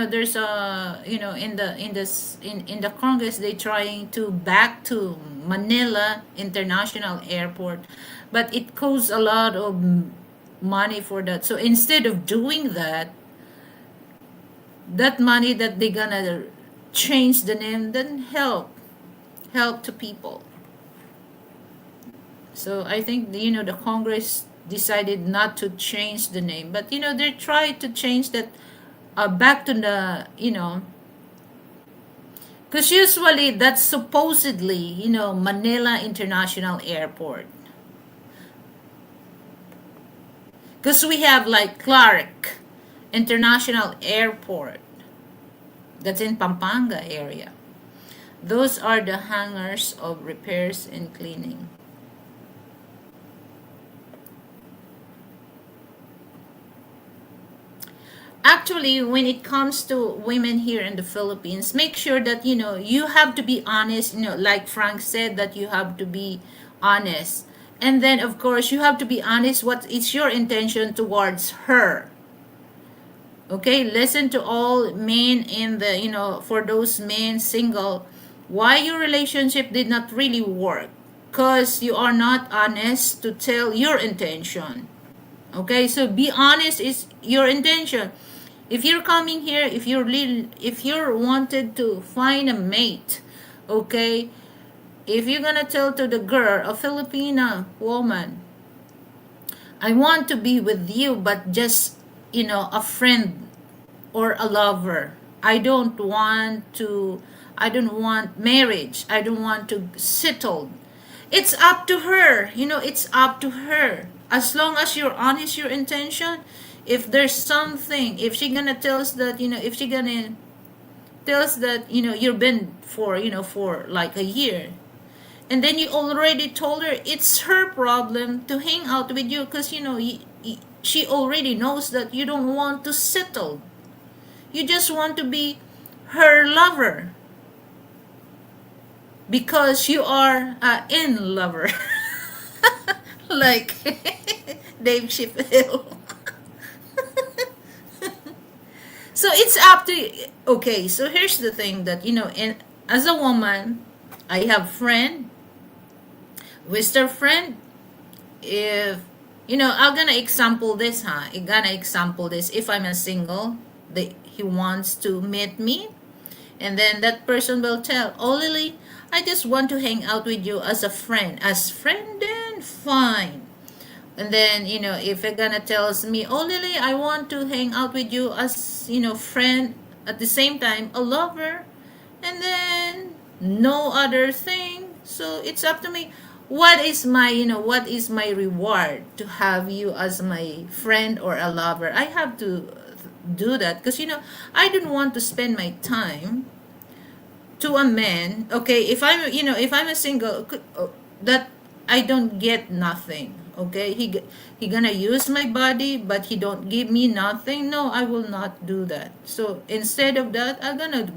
the Congress they trying to back to Manila International Airport, but it costs a lot of money for that. So instead of doing that, that money that they gonna change the name, then help to people. So I think the Congress decided not to change the name, but they tried to change that back to the because usually that's supposedly Manila International Airport, because we have like Clark International Airport that's in Pampanga area. Those are the hangars of repairs and cleaning. Actually, when it comes to women here in the Philippines, make sure that you have to be honest, like Frank said, that you have to be honest. And then of course you have to be honest what is your intention towards her. Okay, listen to all men in the for those men single, why your relationship did not really work, because you are not honest to tell your intention. Okay, so be honest is your intention. If you're coming here, if you're wanted to find a mate, okay, if you're gonna tell to the girl, a Filipina woman, I want to be with you, but just a friend or a lover. I don't want marriage. I don't want to settle. It's up to her. It's up to her. As long as you're honest your intention, if there's something, if she gonna tell us that, if she gonna tell us that, you've been for like a year, and then you already told her, it's her problem to hang out with you, because she already knows that you don't want to settle. You just want to be her lover because you are in lover, like Dave Chappelle. So it's up to you. Okay, so here's the thing that and as a woman, I have friend, Mr. friend. If I'm gonna example this, huh? I'm gonna example this. If I'm a single, he wants to meet me, and then that person will tell, "Oh, Lily, I just want to hang out with you as a friend." As friend, then fine. And then if you're gonna tells me, "Oh, Lily, I want to hang out with you as friend, at the same time a lover," and then no other thing. So it's up to me. What is my reward to have you as my friend or a lover? I have to do that because I don't want to spend my time to a man. Okay, if I'm a single, that I don't get nothing. Okay, he gonna use my body, but he don't give me nothing. No, I will not do that. So instead of that, I'm gonna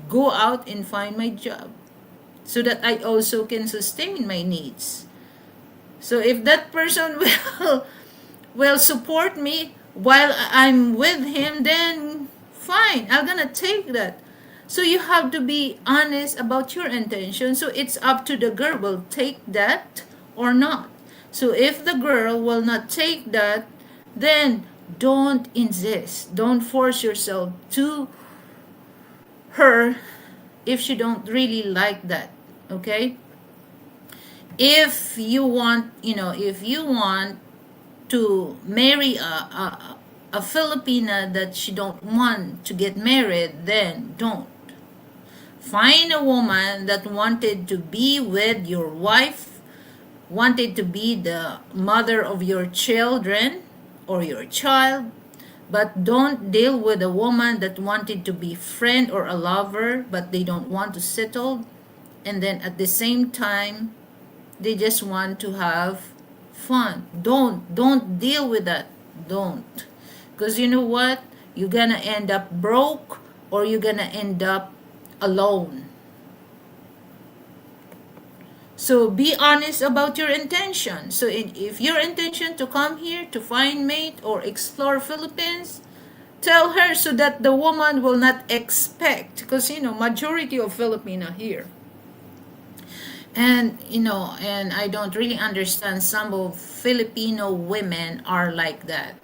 go out and find my job so that I also can sustain my needs. So if that person will support me while I'm with him, then fine, I'm gonna take that. So you have to be honest about your intention. So it's up to the girl will take that or not. So if the girl will not take that, then don't insist. Don't force yourself to her if she don't really like that. Okay? If you want to marry a Filipina that she don't want to get married, then don't. Find a woman that wanted to be with your wife, wanted to be the mother of your children or your child, but don't deal with a woman that wanted to be friend or a lover but they don't want to settle, and then at the same time They just want to have fun. Don't deal with that. Don't. Because you know what? You're gonna end up broke, or you're gonna end up alone. So be honest about your intention. So if your intention to come here to find mate or explore Philippines, tell her so that the woman will not expect, because majority of Filipino here. And and I don't really understand, some of Filipino women are like that.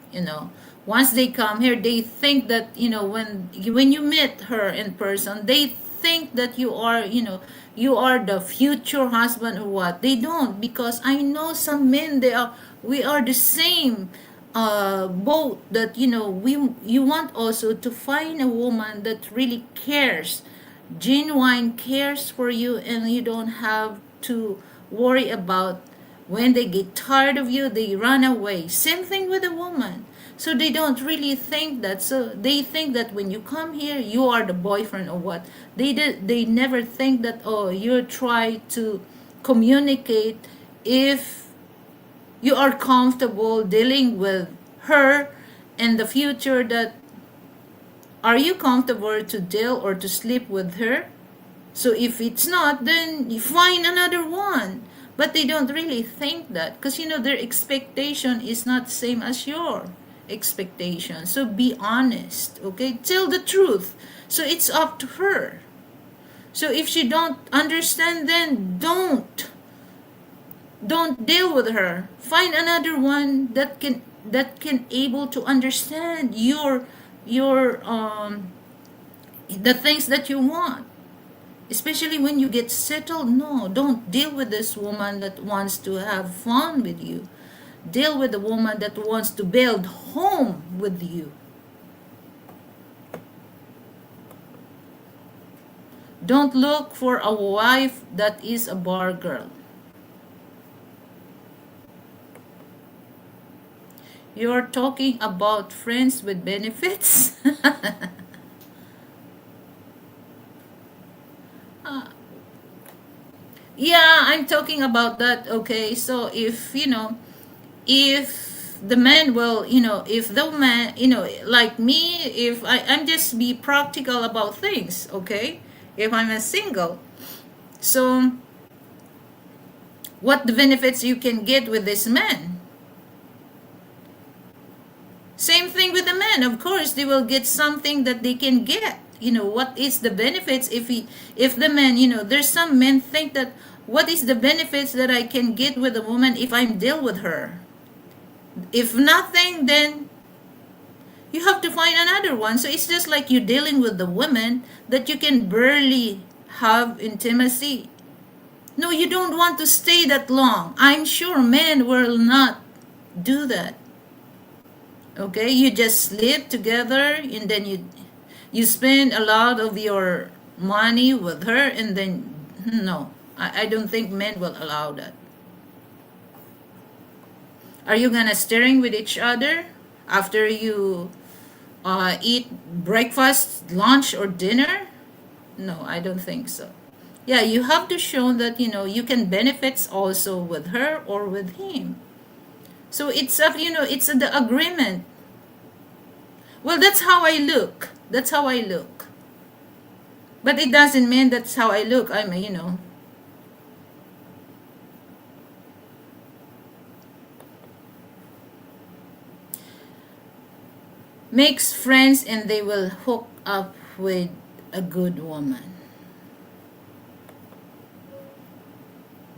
Once they come here, they think that when you meet her in person, they think that you are the future husband or what. They don't, because I know some men, we are the same boat, that you want also to find a woman that really cares, genuine cares for you, and you don't have to worry about when they get tired of you, they run away. Same thing with a woman. So they don't really think that. So they think that when you come here, you are the boyfriend or what. They never think that, oh, you try to communicate if you are comfortable dealing with her in the future, that are you comfortable to deal or to sleep with her. So if it's not, then you find another one. But they don't really think that, because their expectation is not same as your expectation. So be honest, okay? Tell the truth. So it's up to her. So if she don't understand, then don't deal with her. Find another one that can able to understand your the things that you want, especially when you get settled. No, don't deal with this woman that wants to have fun with you. Deal with the woman that wants to build home with you. Don't look for a wife that is a bar girl. You're talking about friends with benefits? Yeah, I'm talking about that. Okay, so if the man will, if the man, like me, if I'm just be practical about things, okay? If I'm a single, so what the benefits you can get with this man? Same thing with the man. Of course, they will get something that they can get. What is the benefits if the man, there's some men think that, what is the benefits that I can get with a woman if I'm deal with her? If nothing, then you have to find another one. So it's just like you're dealing with the women that you can barely have intimacy. No, you don't want to stay that long. I'm sure men will not do that. Okay, you just sleep together, and then you spend a lot of your money with her, and then no, I don't think men will allow that. Are you gonna staring with each other after you eat breakfast, lunch, or dinner? No, I don't think so. Yeah, you have to show that you can benefits also with her or with him. So it's the agreement. Well, that's how I look. That's how I look. But it doesn't mean that's how I look. Makes friends and they will hook up with a good woman.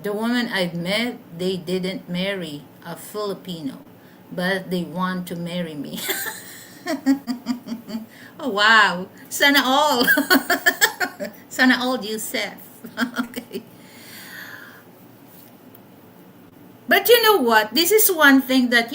The woman I've met, they didn't marry a Filipino, but they want to marry me. Oh wow. Sana all. Sana all, Yusef. Okay. But you know what? This is one thing that,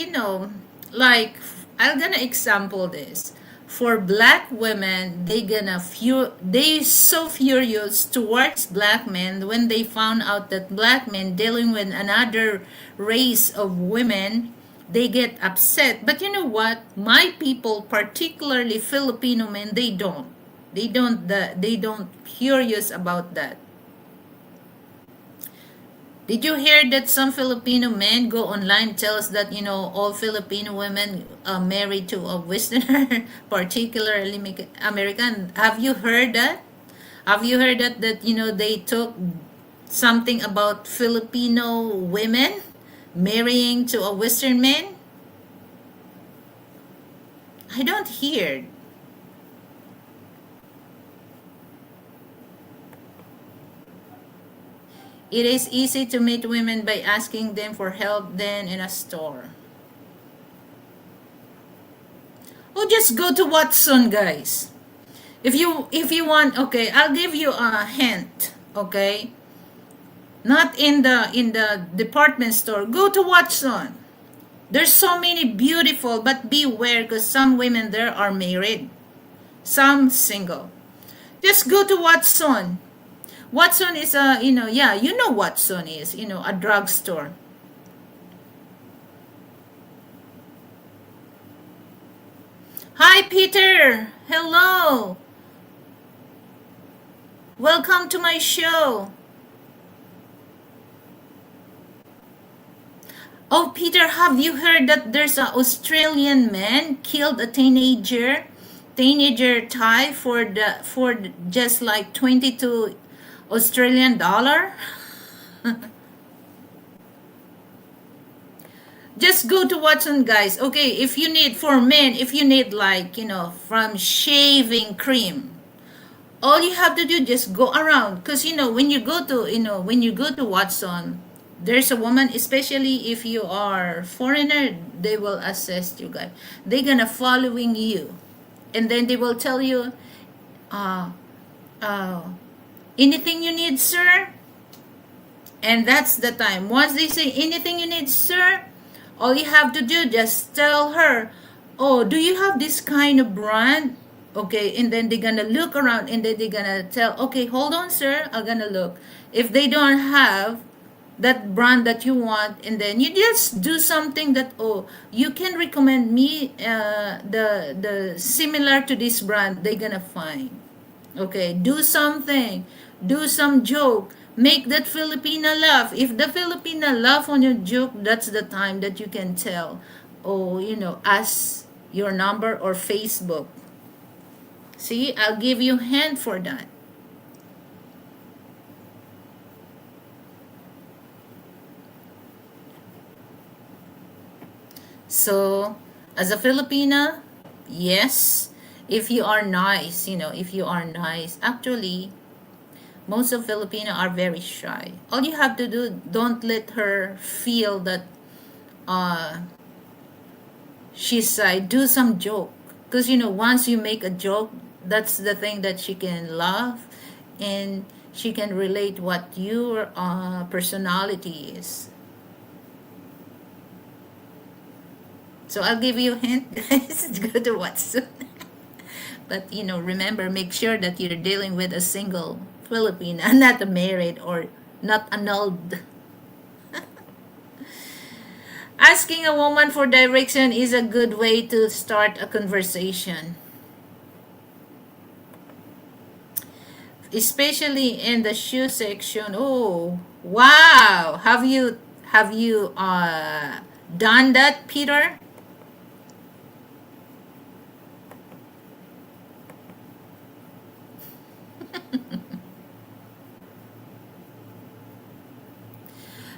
like, I'm gonna example this. For black women, they so furious towards black men when they found out that black men dealing with another race of women, they get upset. But you know what? My people, particularly Filipino men, they don't. They don't furious about that. Did you hear that some Filipino men go online tells that all Filipino women are married to a Westerner, particularly American? Have you heard that? Have you heard that they took something about Filipino women marrying to a Western man? I don't hear. It is easy to meet women by asking them for help then in a store. Oh, just go to Watson, guys. If you want, okay, I'll give you a hint, okay? Not in the department store. Go to Watson. There's so many beautiful, but beware because some women there are married, some single. Just go to Watson. Watson is yeah, you know Watson is, a drugstore. Hi, Peter. Hello. Welcome to my show. Oh, Peter, have you heard that there's an Australian man killed a teenager Thai for just like 22 Australian dollar? Just go to Watson, guys. Okay, if you need for men, if you need like from shaving cream, all you have to do just go around because when you go to Watson, there's a woman, especially if you are foreigner, they will assist you guys. They're gonna following you, and then they will tell you, uh, uh, anything you need, sir. And that's the time. Once they say anything you need, sir, all you have to do just tell her, oh, do you have this kind of brand? Okay, and then they're gonna look around and then they're gonna tell, okay, hold on, sir, I'm gonna look. If they don't have that brand that you want, and then you just do something that, oh, you can recommend me the similar to this brand, they're gonna find. Okay, do something, do some joke, make that Filipina laugh. If the Filipina laugh on your joke, that's the time that you can tell, oh, ask your number or Facebook. See, I'll give you hint for that. So, as a Filipina, yes, if you are nice, if you are nice, actually, most of Filipino are very shy. All you have to do, don't let her feel that uh, she's shy. Do some joke. Because, once you make a joke, that's the thing that she can laugh and she can relate what your personality is. So I'll give you a hint, guys. Go to Watson. But remember, make sure that you're dealing with a single Filipina, not a married or not annulled. Asking a woman for direction is a good way to start a conversation, especially in the shoe section. Oh, wow! Have you done that, Peter?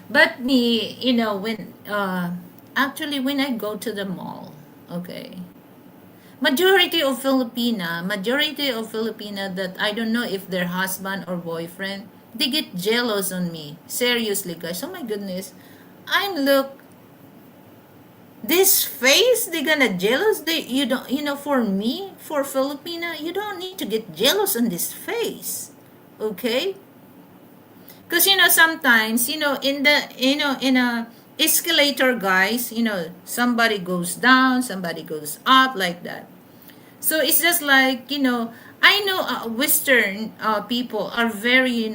But me, when actually when I go to the mall, okay, majority of Filipina that I don't know if their husband or boyfriend, they get jealous on me. Seriously, guys. Oh my goodness. I'm look this face, they gonna jealous. They you don't for me, for Filipina, you don't need to get jealous on this face. Okay? Because sometimes in a escalator, guys, somebody goes down, somebody goes up, like that. So it's just like I know Western people are very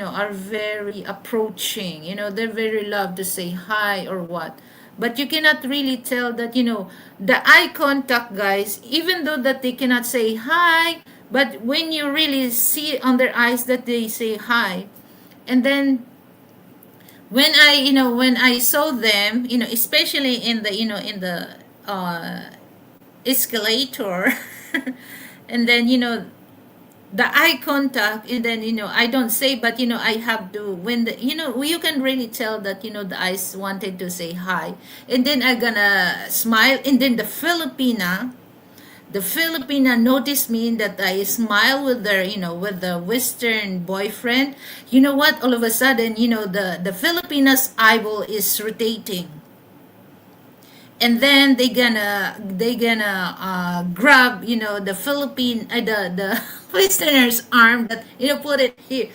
approaching. They very love to say hi or what. But you cannot really tell that the eye contact, guys. Even though that they cannot say hi, but when you really see on their eyes that they say hi, and then when I saw them, especially in the uh, escalator, and then the eye contact, and then I don't say, but I have to, when the you can really tell that the eyes wanted to say hi, and then I gonna smile, and then the Filipina noticed me that I smile with their, with the Western boyfriend. You know what? All of a sudden, the Filipina's eyeball is rotating, and then they gonna grab, the Philippine, the Westerner's arm, that put it here.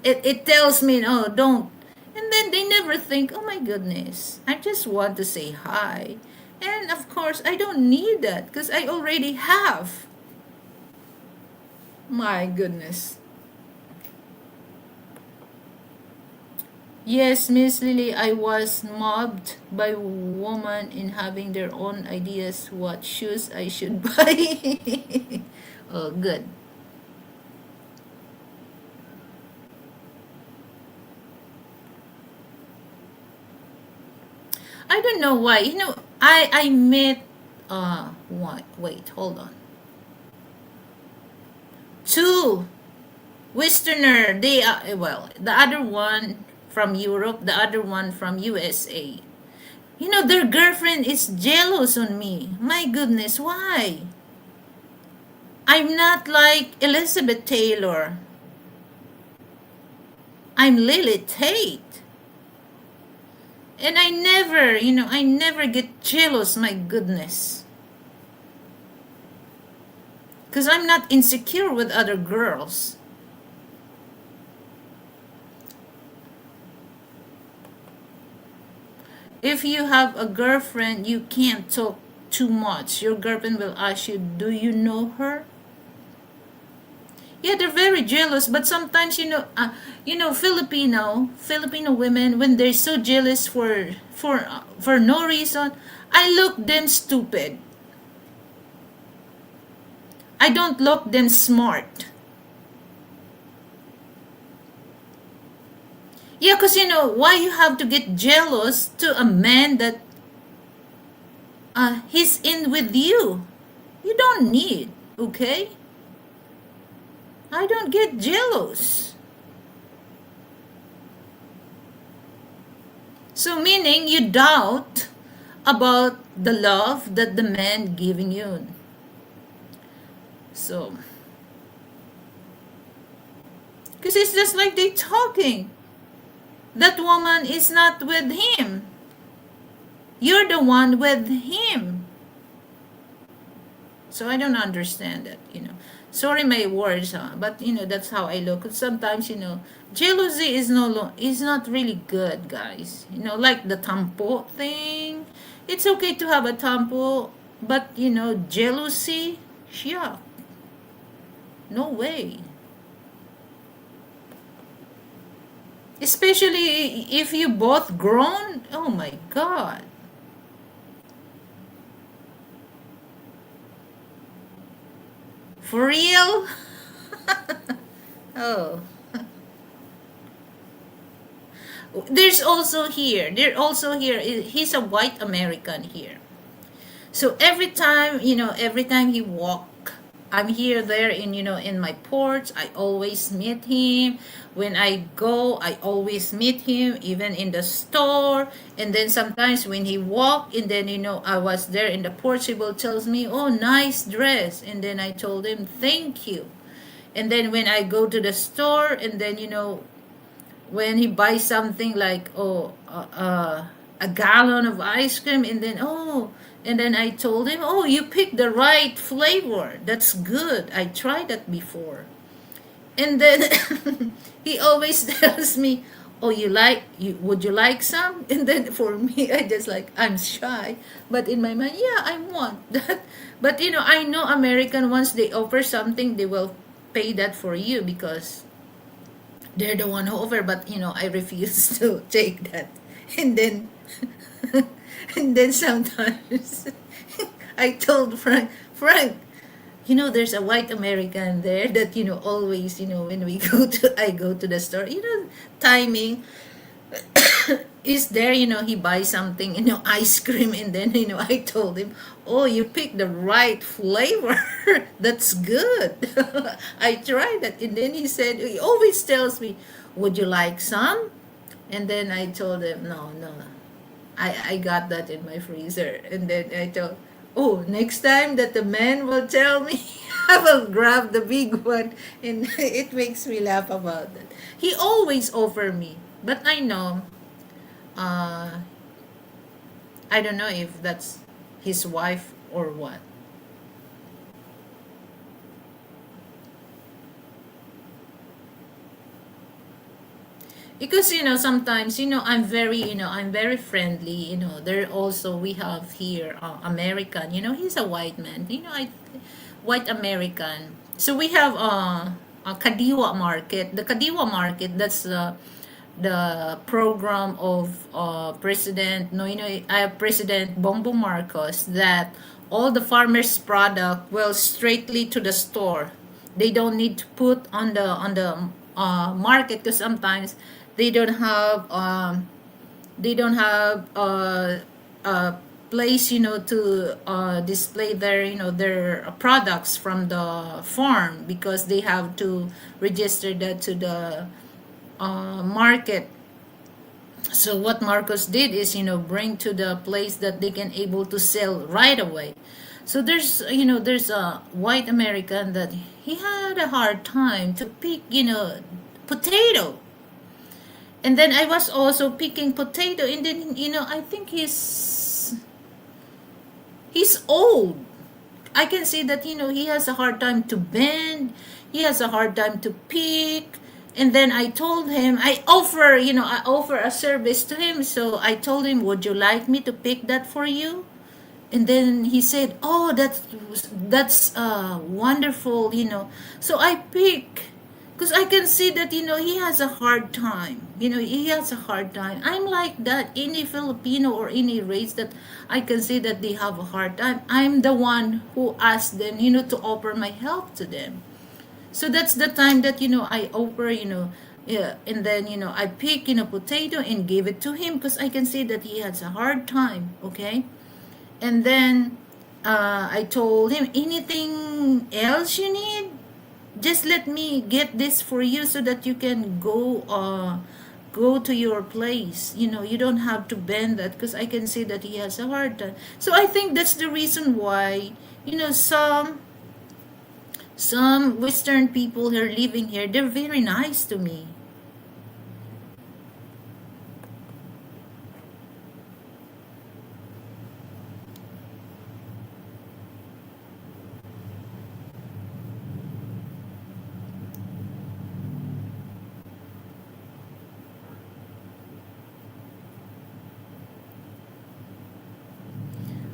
It tells me, no, don't. And then they never think, oh my goodness, I just want to say hi. And of course, I don't need that because I already have. My goodness. Yes, Miss Lily, I was mobbed by women in having their own ideas what shoes I should buy. Oh, good. I don't know why. I met wait, hold on. Two Westerner. They are, well, the other one from Europe, the other one from USA. Their girlfriend is jealous on me. My goodness, why? I'm not like Elizabeth Taylor. I'm Lily Tate. And I never get jealous, my goodness. Because I'm not insecure with other girls. If you have a girlfriend, you can't talk too much. Your girlfriend will ask you, do you know her? Yeah, they're very jealous, but sometimes Filipino women, when they're so jealous for no reason, I look them stupid. I don't look them smart. Yeah, because why you have to get jealous to a man that he's in with you? You don't need, okay? I don't get jealous. So meaning you doubt about the love that the man giving you. So, because it's just like they talking. That woman is not with him. You're the one with him. So I don't understand that. Sorry my words, but that's how I look. Sometimes, jealousy is not really good, guys. Like the tampo thing. It's okay to have a tampo, but jealousy, yeah, no way. Especially if you both grown. Oh my god. For real? Oh. There also here, he's a white American here. So every time he walk, I'm here there in my porch. I always meet him. When I go, I always meet him, even in the store. And then sometimes when he walk, and then I was there in the porch, he will tells me, "Oh, nice dress," and then I told him, "Thank you." And then when I go to the store, and then when he buys something like a gallon of ice cream, and then I told him, oh, you picked the right flavor, that's good, I tried that before. And then he always tells me, oh, would you like some? And then for me, I'm shy, but in my mind, yeah, I want that. But I know American, once they offer something, they will pay that for you because they're the one who offer. But I refuse to take that. And then and then sometimes I told Frank, there's a white American there that always when we go to I go to the store, timing. is there, he buys something, ice cream, and then, I told him, oh, you picked the right flavor. That's good. I tried that. And then he said, he always tells me, would you like some? And then I told him, no, no. I got that in my freezer. And then I told, oh, next time that the man will tell me, I will grab the big one. And it makes me laugh about that. He always offer me. But I know, uh, I don't know if that's his wife or what. Because sometimes I'm very friendly. There also we have here American. He's a white man. White American. So we have a Kadiwa market. The Kadiwa market, that's the program of President no President Bongbong Marcos, that all the farmers' product will straightly to the store. They don't need to put on the market, because sometimes they don't have a place to display their products from the farm, because they have to register that to the market. So what Marcos did is bring to the place that they can able to sell right away. So there's a white American that he had a hard time to pick potato. And then I was also picking potato, and then I think he's old. I can see that he has a hard time to bend, he has a hard time to pick. And then I told him, I offer a service to him. So I told him, would you like me to pick that for you? And then he said, oh, that's wonderful. So I pick, because I can see that he has a hard time. He has a hard time. I'm like that. Any Filipino or any race that I can see that they have a hard time, I'm the one who asks them to offer my help to them. So that's the time that I offer, yeah. And then I pick potato and give it to him, because I can see that he has a hard time. Okay. And then I told him, anything else you need, just let me get this for you, so that you can go to your place. You don't have to bend that, because I can see that he has a hard time. So I think that's the reason why some Western people here living here, they're very nice to me.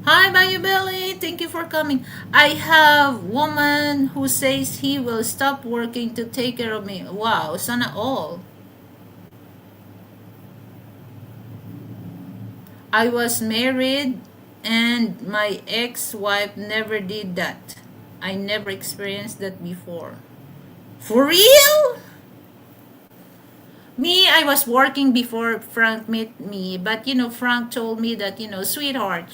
Hi, Bayou Belly. Thank you for coming. I have woman who says he will stop working to take care of me. Wow, sana all. I was married and my ex-wife never did that. I never experienced that before. For real? Me, I was working before Frank met me, but Frank told me that, sweetheart,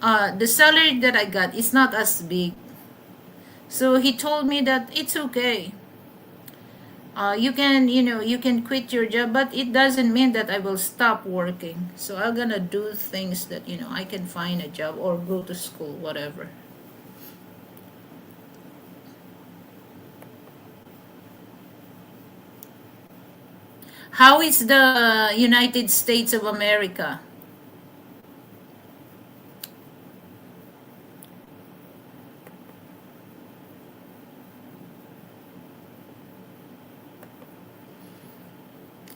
the salary that I got is not as big. So he told me that it's okay. You can quit your job, but it doesn't mean that I will stop working. So I'm gonna do things that I can find a job or go to school, whatever. How is the United States of America?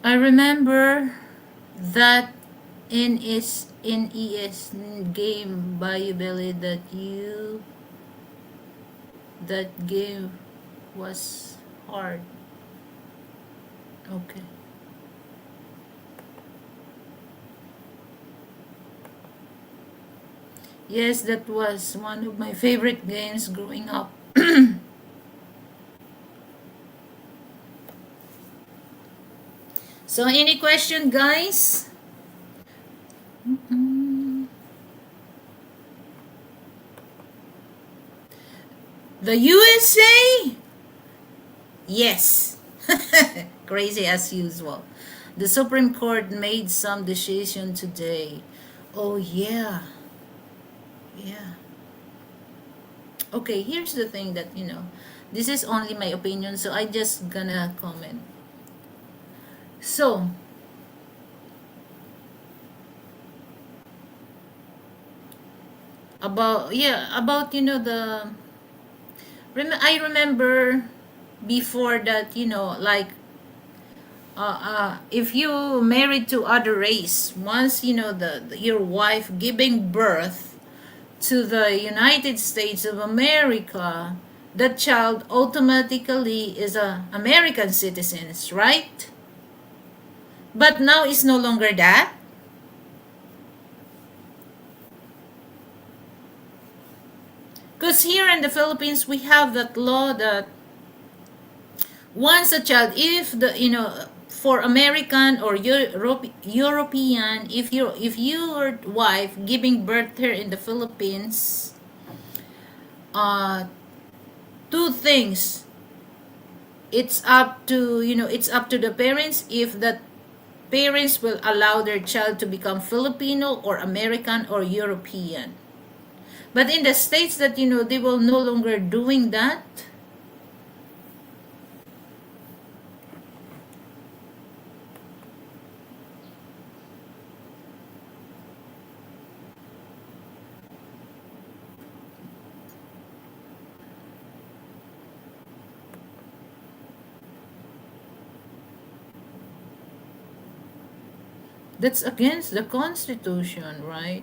I remember that NES game by Belly, that game was hard. Okay. Yes, that was one of my favorite games growing up. So, any question, guys? Mm. The USA? Yes. Crazy as usual. The Supreme Court made some decision today. Oh, yeah. Yeah. Okay, here's the thing that, this is only my opinion, so I just gonna comment. So, about, I remember before that, like, if you married to other race, once, your wife giving birth to the United States of America, that child automatically is a American citizens, right? But now it's no longer that. Because here in the Philippines, we have that law that once a child, if the, for American or European, if your wife giving birth here in the Philippines, uh, two things. It's up to the parents if the parents will allow their child to become Filipino or American or European. But in the states that they will no longer doing that. That's against the Constitution, right?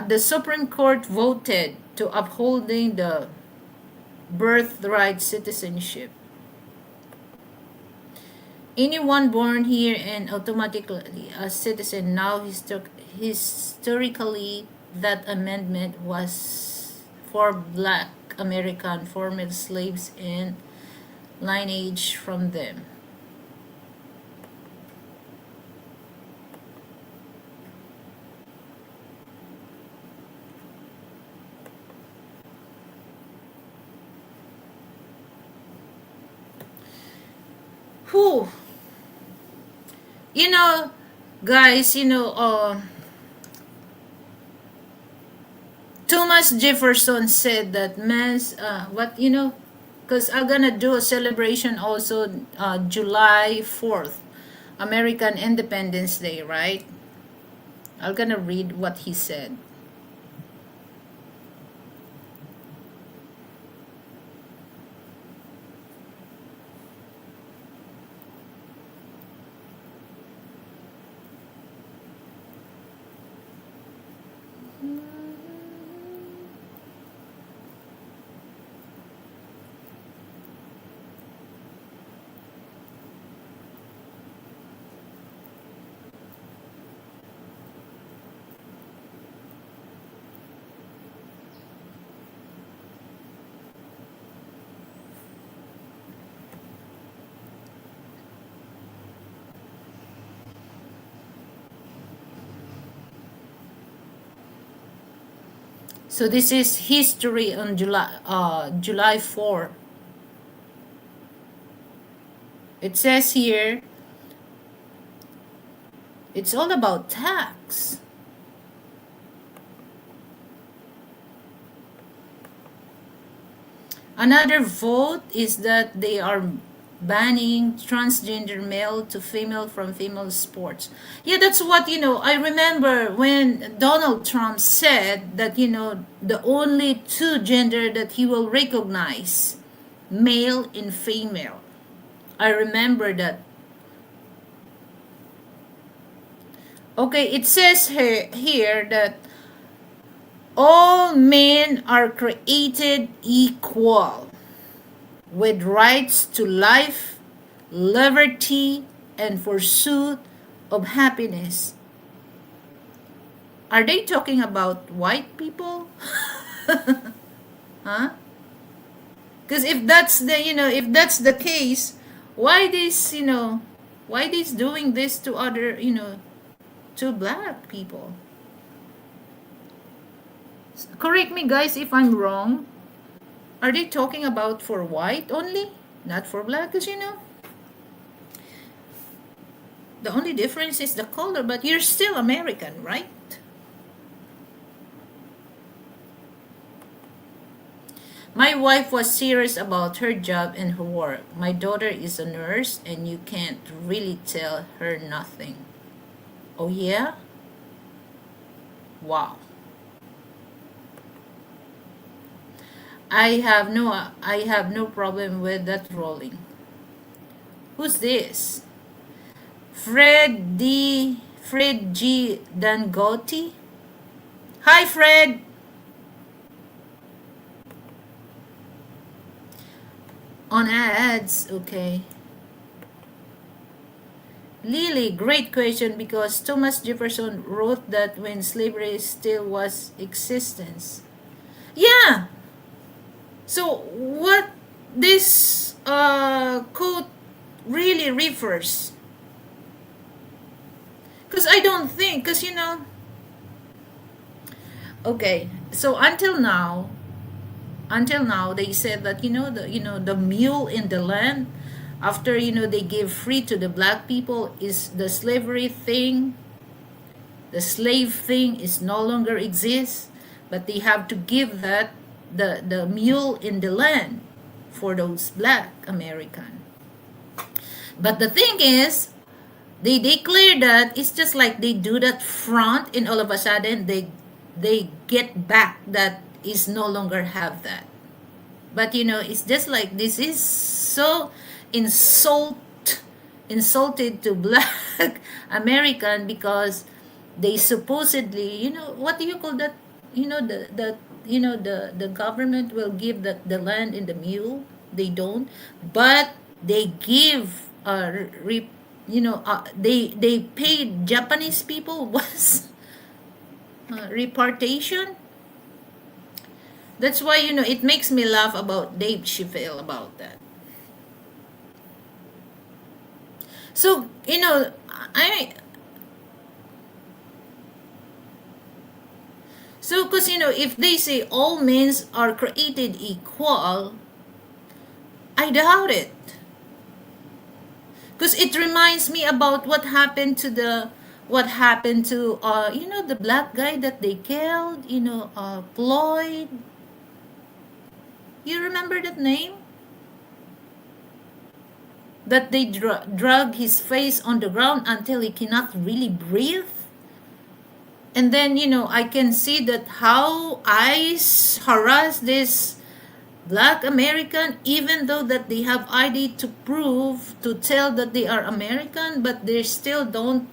The Supreme Court voted to upholding the birthright citizenship. Anyone born here and automatically a citizen now historically that amendment was for black American former slaves and lineage from them. Whew. You know, guys, Thomas Jefferson said that man's what because I'm gonna do a celebration also July 4th, American Independence Day, right? I'm gonna read what he said. So this is history on July 4. It says here it's all about tax. Another vote is that they are banning transgender male to female from female sports. Yeah, that's what, I remember when Donald Trump said that, the only two gender that he will recognize, male and female. I remember that. Okay, it says here that all men are created equal with rights to life, liberty, and pursuit of happiness. Are they talking about white people? Huh? Because if that's the, if that's the case, why this, why this doing this to other, to black people? Correct me, guys, if I'm wrong. Are they talking about for white only, not for black? Because the only difference is the color, but you're still American, right? My wife was serious about her job and her work. My daughter is a nurse, and you can't really tell her nothing. Oh, yeah? Wow. I have no problem with that rolling. Who's this? Fred G. Dangote? Hi, Fred. On ads, okay. Lily, great question, because Thomas Jefferson wrote that when slavery still was existence. Yeah. So what this quote really refers? Because I don't think, because okay. So until now they said that the mule in the land, after they gave free to the black people, is the slavery thing, the slave thing is no longer exists, but they have to give that, the mule in the land, for those black American. But the thing is, they declare that it's just like they do that front, and all of a sudden they get back that is no longer have that. But it's just like this is so insulted to black American, because they supposedly, what do you call that, the government will give the land in the mule. They don't, but they give they paid Japanese people was repartition. That's why it makes me laugh about Dave Chappelle about that. So I so because if they say all men are created equal, I doubt it. Because it reminds me about what happened to the black guy that they killed, Floyd. You remember that name? That they drug his face on the ground until he cannot really breathe. And then I can see that how ICE harass this black American, even though that they have ID to prove, to tell that they are American, but they still don't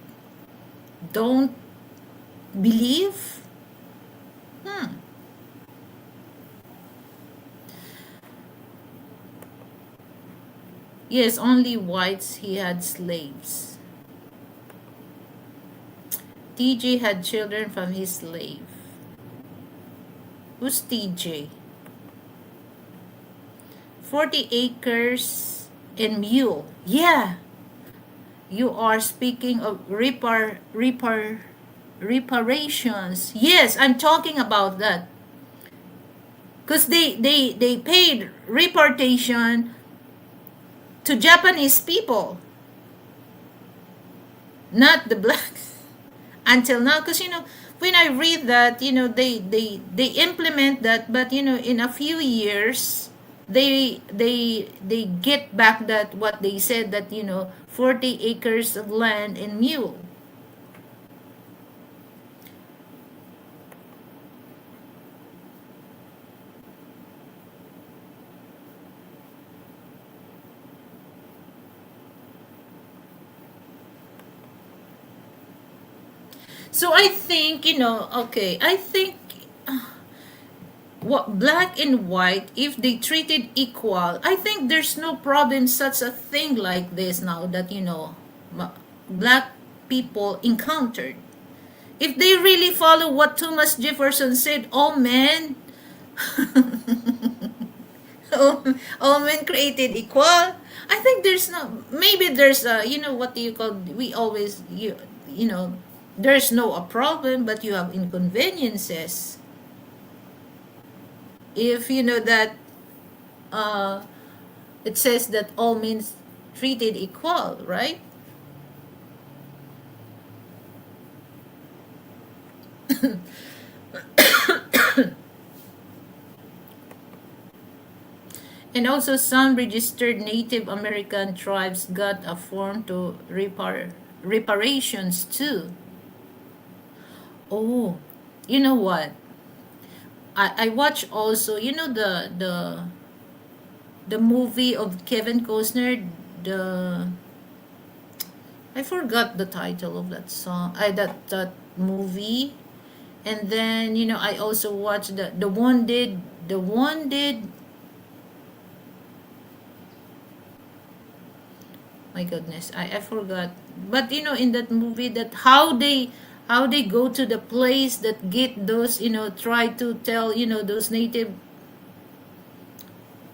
believe. Yes, only whites he had slaves. TJ had children from his slave. Who's TJ? 40 acres and mule. Yeah. You are speaking of reparations. Yes, I'm talking about that. Because they paid reparation to Japanese people, not the blacks. Until now, because when I read that, they implement that, but in a few years they get back that what they said, that 40 acres of land and mule. So I think, okay, I think what black and white, if they treated equal, I think there's no problem such a thing like this now that black people encountered. If they really follow what Thomas Jefferson said, oh man, all men created equal. I think there's no, maybe there's a, what do you call, we always, you know, there's no a problem, but you have inconveniences. If you know that uh, it says that all men treated equal, right? And also some registered Native American tribes got a form to reparations too. Oh, you know what? I watch also, the movie of Kevin Costner, the I forgot the title of that song. That movie. And then, I also watched the one did my goodness, I forgot. But in that movie, that how they go to the place that get those, try to tell, those native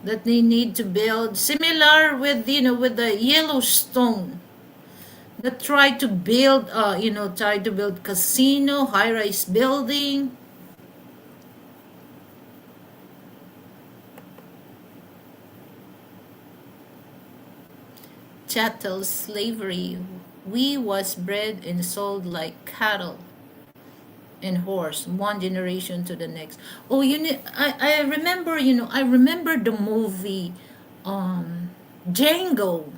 that they need to build similar with, with the Yellowstone, that try to build casino, high rise building, chattel slavery. We was bred and sold like cattle and horse, one generation to the next. Oh, I remember, I remember the movie, um, Django.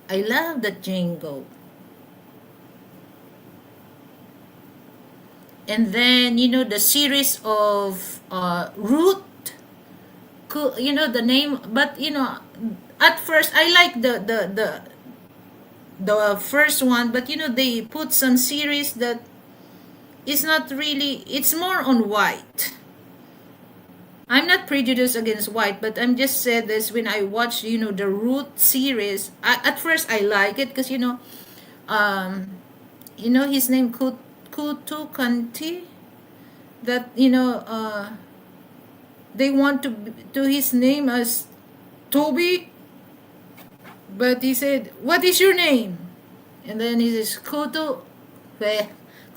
I love that Django. And then, the series of Root, the name, but at first I like the first one, but they put some series that is not really, it's more on white. I'm not prejudiced against white, but I'm just said this when I watch, the Root series. At first, I like it because um, his name Kutu Kanti. That they want to his name as Toby, but he said, "What is your name?" And then he says, Kutu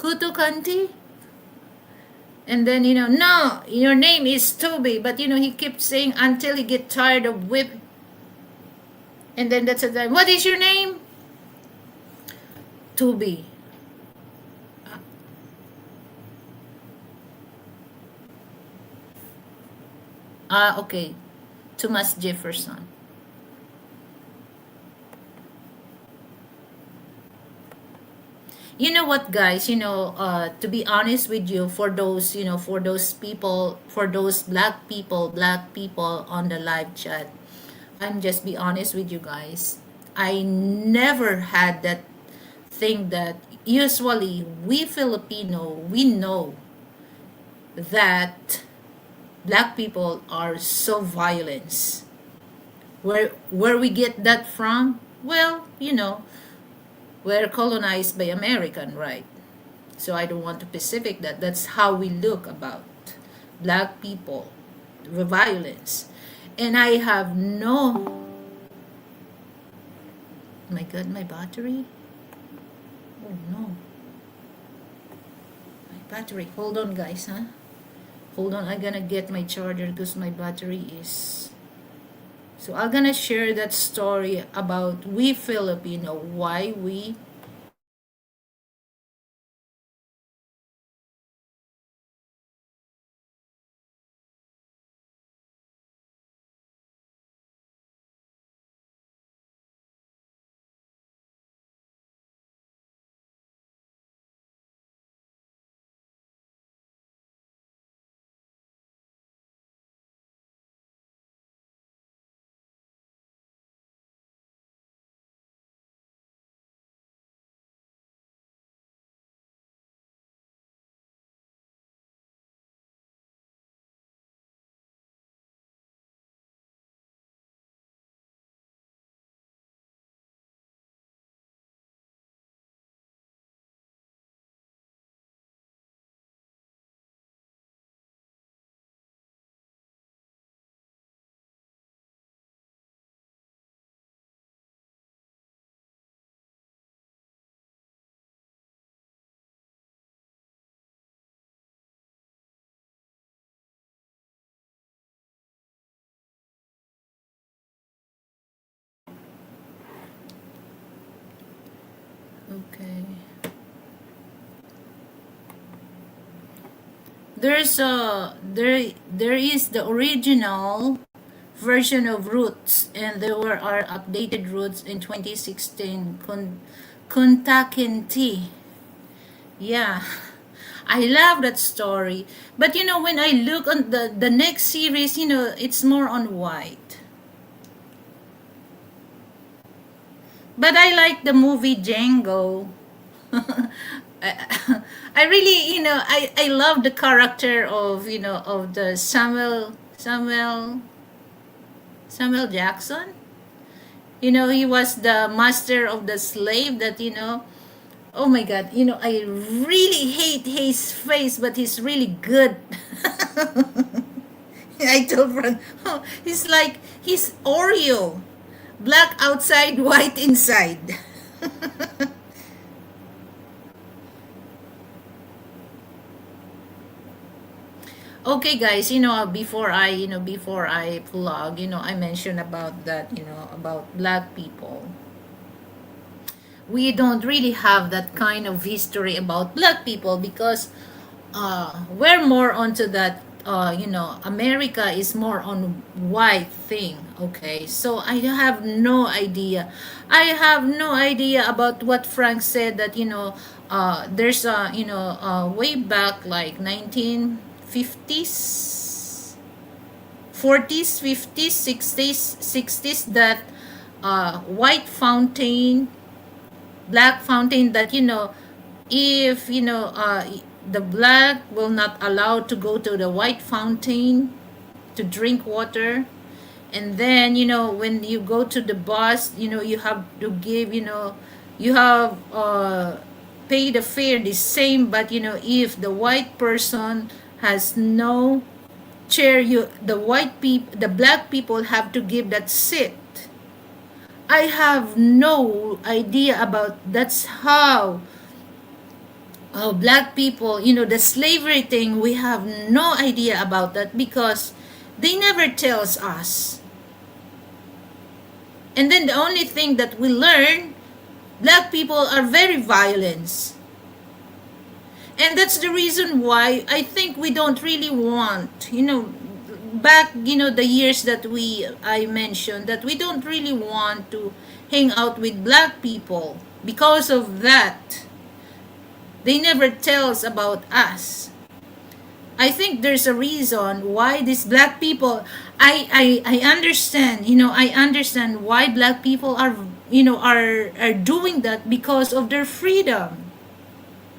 Kanti. And then, no, your name is Toby. But, he kept saying until he get tired of whip. And then that's the time, what is your name? Toby. Okay. Thomas Jefferson. You know what, guys? To be honest with you, for those black people on the live chat, I'm just be honest with you guys. I never had that thing that usually we Filipino, we know that black people are so violent. Where we get that from? Well, we're colonized by American, right? So I don't want to specific that. That's how we look about black people, the violence. And I have no, my God, my battery. Oh no, my battery. Hold on, guys, huh? Hold on, I'm gonna get my charger because my battery is. So I'm gonna share that story about we Filipino, why we Okay. There is the original version of Roots, and there were our updated Roots in 2016. Kunta. Yeah, I love that story. But when I look on the next series, it's more on white. But I like the movie Django. I, I really, I love the character of, of the Samuel Jackson. He was the master of the slave that, oh my God, I really hate his face, but he's really good. I told Frank, oh, he's Oreo, black outside, white inside. Okay, guys, before I vlog, I mentioned about that, about black people. We don't really have that kind of history about black people because we're more onto that. America is more on white thing. Okay, so I have no idea. I have no idea about what Frank said that there's way back like 1950s, 40s, 50s, 60s that white fountain, black fountain, that if the black will not allow to go to the white fountain to drink water, and then when you go to the bus, you have to give, you have pay the fare the same, but if the white person has no chair, the black people have to give that seat. I have no idea about that's how black people, the slavery thing, we have no idea about that because they never tells us. And then the only thing that we learn, black people are very violent. And that's the reason why I think we don't really want, back, the years that I mentioned, that we don't really want to hang out with black people because of that. They never tells about us. I think there's a reason why these black people, I understand, I understand why black people are doing that because of their freedom.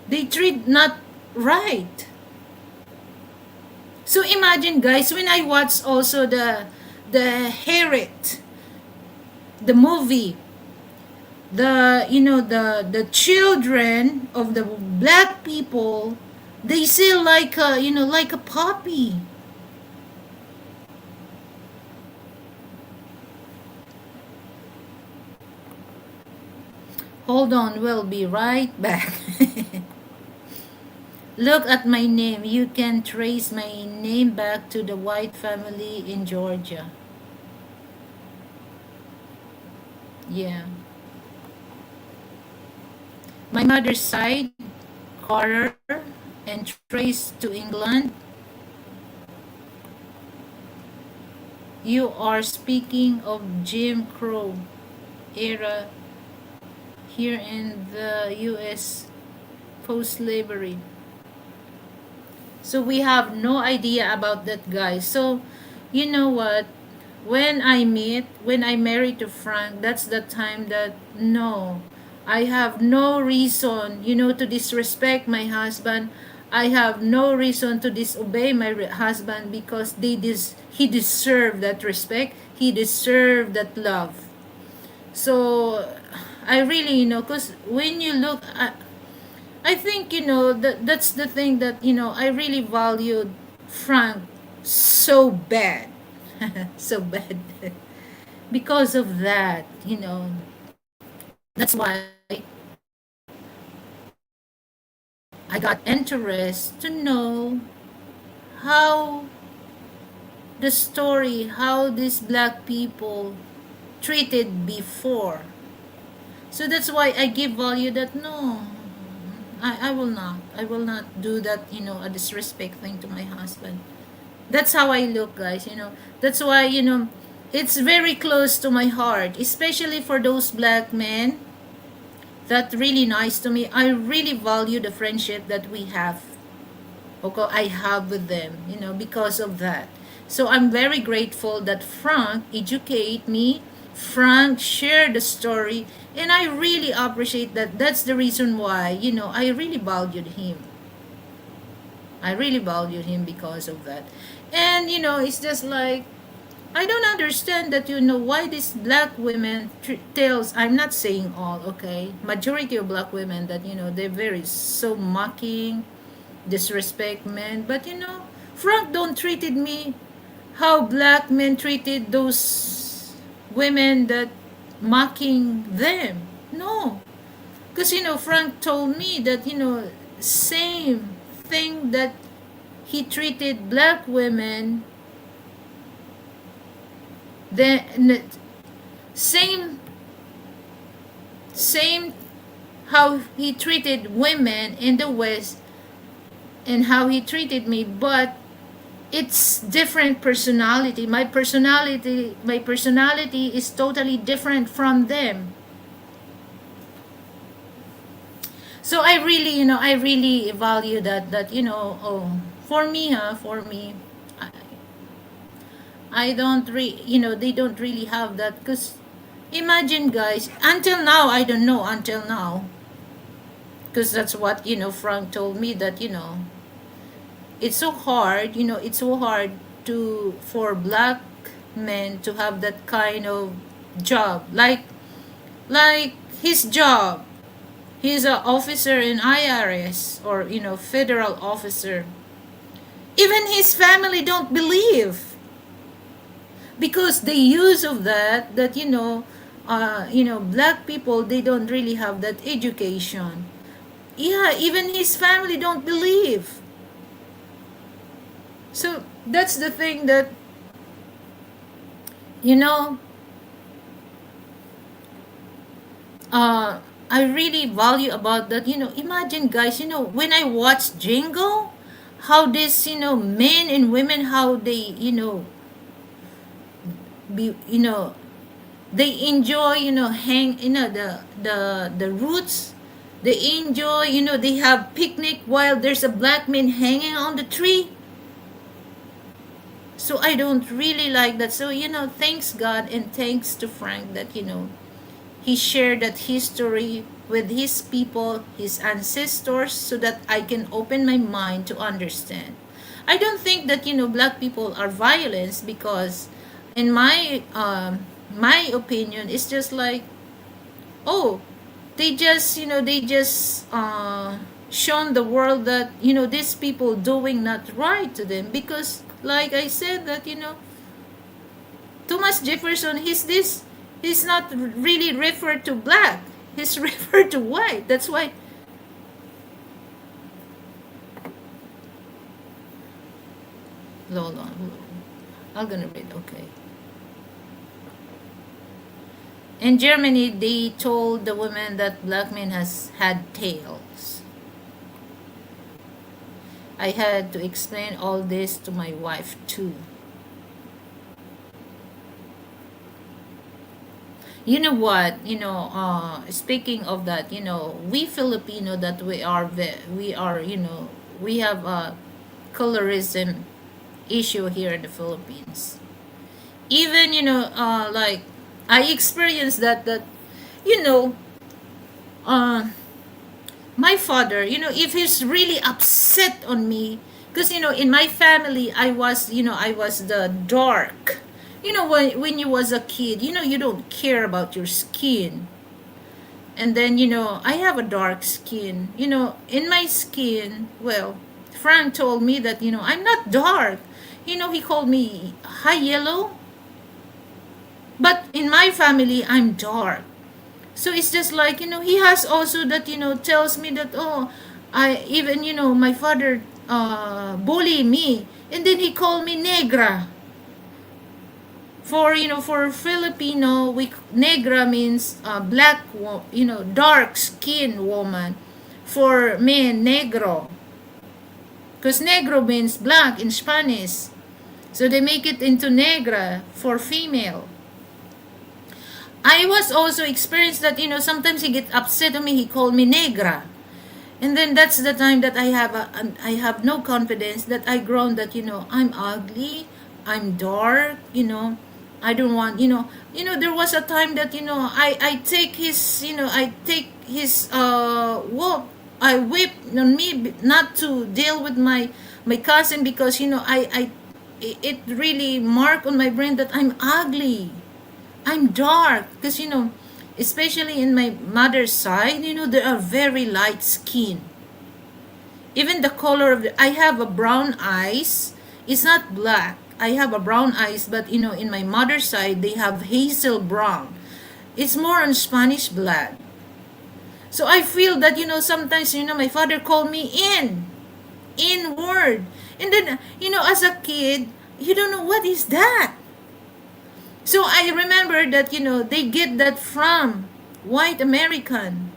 They treat not right. So imagine, guys, when I watch also the Harriet, the movie, the children of the black people, they say like a, like a puppy. Hold on, we'll be right back. Look at my name. You can trace my name back to the white family in Georgia. Yeah. My mother's side, Carter, and traced to England. You are speaking of Jim Crow era here in the US post slavery. So we have no idea about that, guys. So you know what? When I married to Frank, that's the time that no, I have no reason, to disrespect my husband. I have no reason to disobey my husband because he deserved that respect. He deserved that love. So I really, because when you look at, I think that's the thing that I really valued Frank so bad, so bad. Because of that, that's why I got interest to know how the story, how these black people treated before. So that's why I give value that no, I will not. I will not do that, a disrespect thing to my husband. That's how I look, guys. That's why, it's very close to my heart, especially for those black men that really nice to me. I really value the friendship that we have. Okay, I have with them, because of that. So I'm very grateful that Frank educate me. Frank shared the story, and I really appreciate that. That's the reason why, I really valued him. I really valued him because of that. And it's just like I don't understand that, why these black women tells. I'm not saying all, okay. Majority of black women that they're very so mocking, disrespect men. But Frank don't treated me how black men treated those women that mocking them. No, because Frank told me that same thing that he treated black women, the same same how he treated women in the West and how he treated me, but it's different personality. My personality is totally different from them. So I really value that. Oh, for me, I, I don't they don't really have that. Because imagine, guys, until now, I don't know until now, because that's what Frank told me, that it's so hard to for black men to have that kind of job, like his job. He's an officer in IRS, or federal officer. Even his family don't believe, because the use of that black people, they don't really have that education. Yeah, even his family don't believe. So that's the thing that you know I really value about that. Imagine, guys, when I watch Jingle, how this, men and women, how they, be, they enjoy, hang, the roots. They enjoy, they have picnic while there's a black man hanging on the tree. So I don't really like that. So, thanks God and thanks to Frank that, he shared that history with his people, his ancestors, so that I can open my mind to understand. I don't think that black people are violence, because in my opinion, it's just like, oh, they just shown the world that these people doing not right to them, because like I said that Thomas Jefferson, he's not really referred to black. He's referred to white. That's why. Hold on. I'm gonna read. Okay. In Germany, they told the women that black men has had tails. I had to explain all this to my wife too. You know what? Speaking of that, we Filipino, that we have a colorism issue here in the Philippines. Even like I experienced that you know uh my father, if he's really upset on me, because in my family, I was the dark. When you was a kid, you don't care about your skin. And then I have a dark skin. In my skin, well, Frank told me that I'm not dark. He called me high yellow, but in my family I'm dark. So it's just like he has also that tells me that, oh, I even my father bully me, and then he called me negra. For for Filipino, we negra means black, dark skin woman. For men, negro, because negro means black in Spanish. So they make it into negra for female. I was also experienced that sometimes he get upset on me. He called me negra, and then that's the time that I have no confidence that I grown that I'm ugly, I'm dark. I don't want there was a time that I take his I take his whoop. I whip on me not to deal with my cousin because it really marked on my brain that I'm ugly, I'm dark because especially in my mother's side, they are very light skin. Even the color of I have a brown eyes. It's not black. I have a brown eyes, but in my mother's side they have hazel brown. It's more on Spanish blood. So I feel that sometimes my father called me inward, and then as a kid you don't know what is that. So I remember that they get that from white American.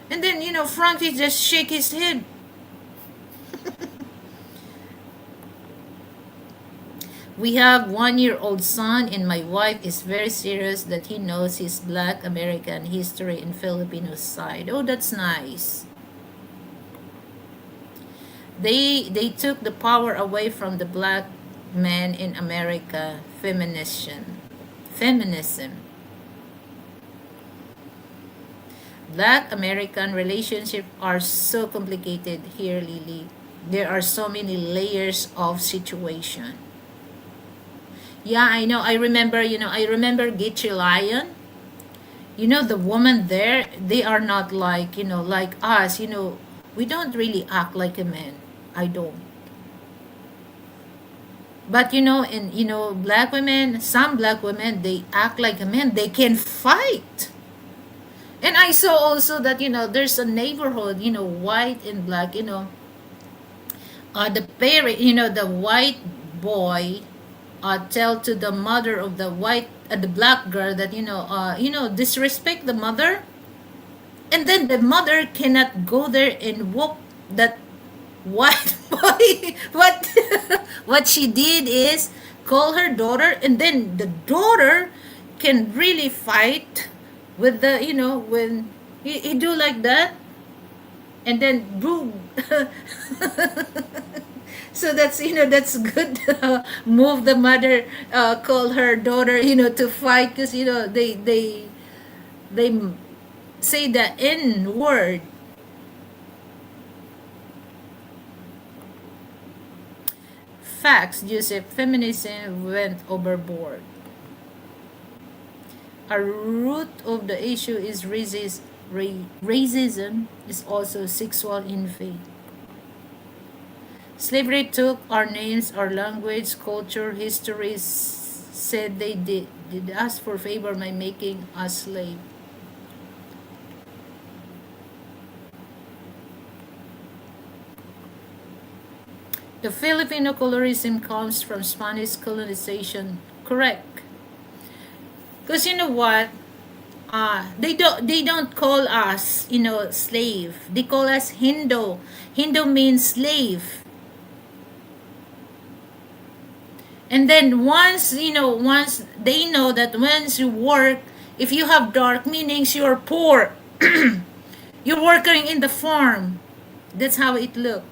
And then Frankie just shake his head. We have 1-year-old son, and my wife is very serious that he knows his Black American history and Filipino side. Oh, that's nice. They took the power away from the black man in America. Feminism. Black American relationships are so complicated here, Lily. There are so many layers of situation. Yeah, I know. I remember Gitchy Lion. The woman there, they are not like, like us. We don't really act like a man. I don't. But in black women, some black women, they act like a man. They can fight. And I saw also that there's a neighborhood, white and black. The parent, the white boy, tell to the mother of the black girl that disrespect the mother, and then the mother cannot go there and whoop that white boy. What she did is call her daughter, and then the daughter can really fight with the when he do like that, and then boom. So that's good. Move the mother, call her daughter to fight because they say the N word. Facts, Joseph. Feminism went overboard. A root of the issue is racism is also sexual in faith. Slavery took our names, our language, culture, history, said they did us for favor by making us slave. The Filipino colorism comes from Spanish colonization. Correct. Because you know what? They don't call us slave. They call us Hindu. Hindu means slave. And then once they know that once you work, if you have dark meanings, you're poor. You're working in the farm. That's how it look.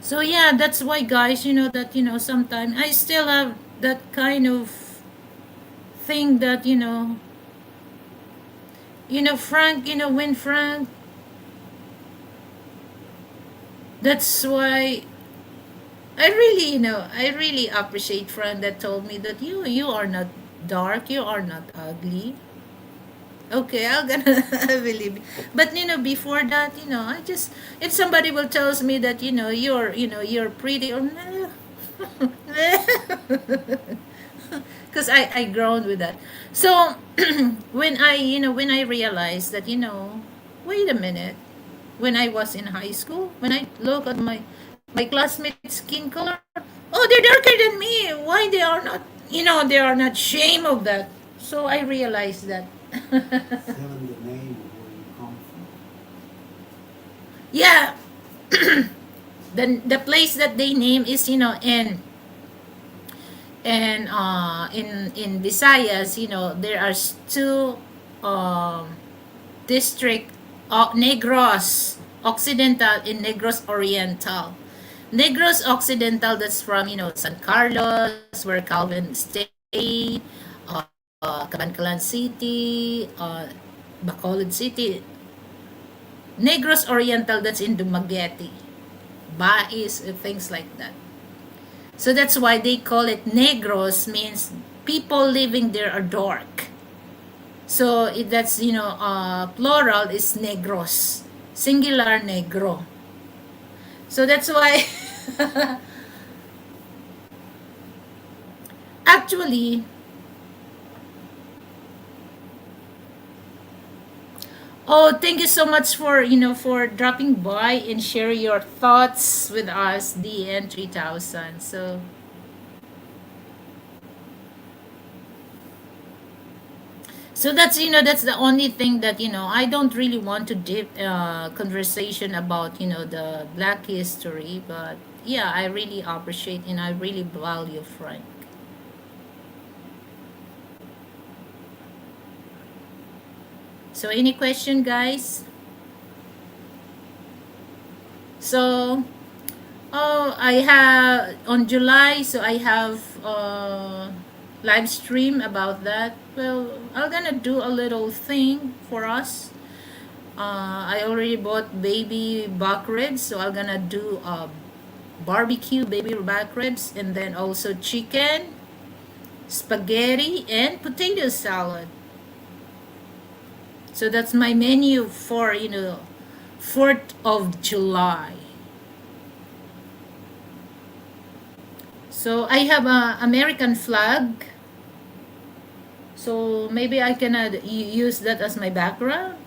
So yeah, that's why guys, that sometimes I still have that kind of thing that Frank, when Frank, that's why I really appreciate Frank that told me that you are not dark, you are not ugly. Okay, I'm gonna believe. But before that, I just if somebody will tells me that you're pretty or no, because I grown with that. So when I realized that wait a minute. When I was in high school, when I look at my classmates' skin color, oh, they're darker than me. Why they are not? They are not shame of that. So I realized that. Even the name of where you come from. Yeah, the place that they name is in Visayas. There are two um district, Negros Occidental and Negros Oriental. Negros Occidental, that's from San Carlos, where Calvin stay, Cabancalan City, Bacolod City. Negros Oriental, that's in Dumaguete, Bais, things like that. So that's why they call it Negros, means people living there are dark. So that's plural is negros, singular negro. So that's why actually, oh, thank you so much for dropping by and share your thoughts with us, DN 3000. So that's the only thing that I don't really want to deep conversation about the Black history, but yeah, I really appreciate and I really value Frank. So any question, guys? So I have on July, so I have live stream about that. Well, I'm gonna do a little thing for us. I already bought baby back ribs, so I'm gonna do barbecue baby back ribs, and then also chicken, spaghetti, and potato salad. So that's my menu for 4th of July. So I have a American flag. So maybe I can use that as my background.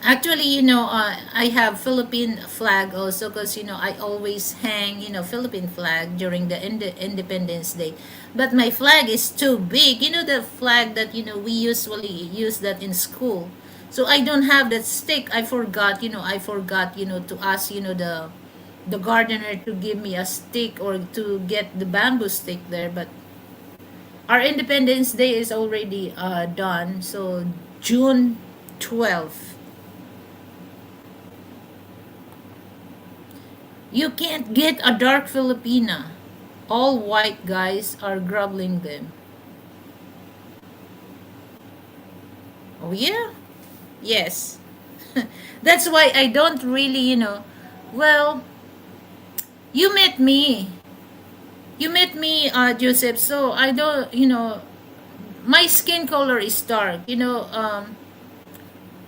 Actually, I have Philippine flag also, because I always hang Philippine flag during the Independence Day. But my flag is too big. The flag that we usually use that in school. So I don't have that stick. I forgot to ask the gardener to give me a stick or to get the bamboo stick there. But our Independence Day is already done. So June 12th. You can't get a dark Filipina. All white guys are grubbling them. Oh yeah? Yes. That's why I don't really, well, you met me. You met me, Joseph, so I don't, my skin color is dark.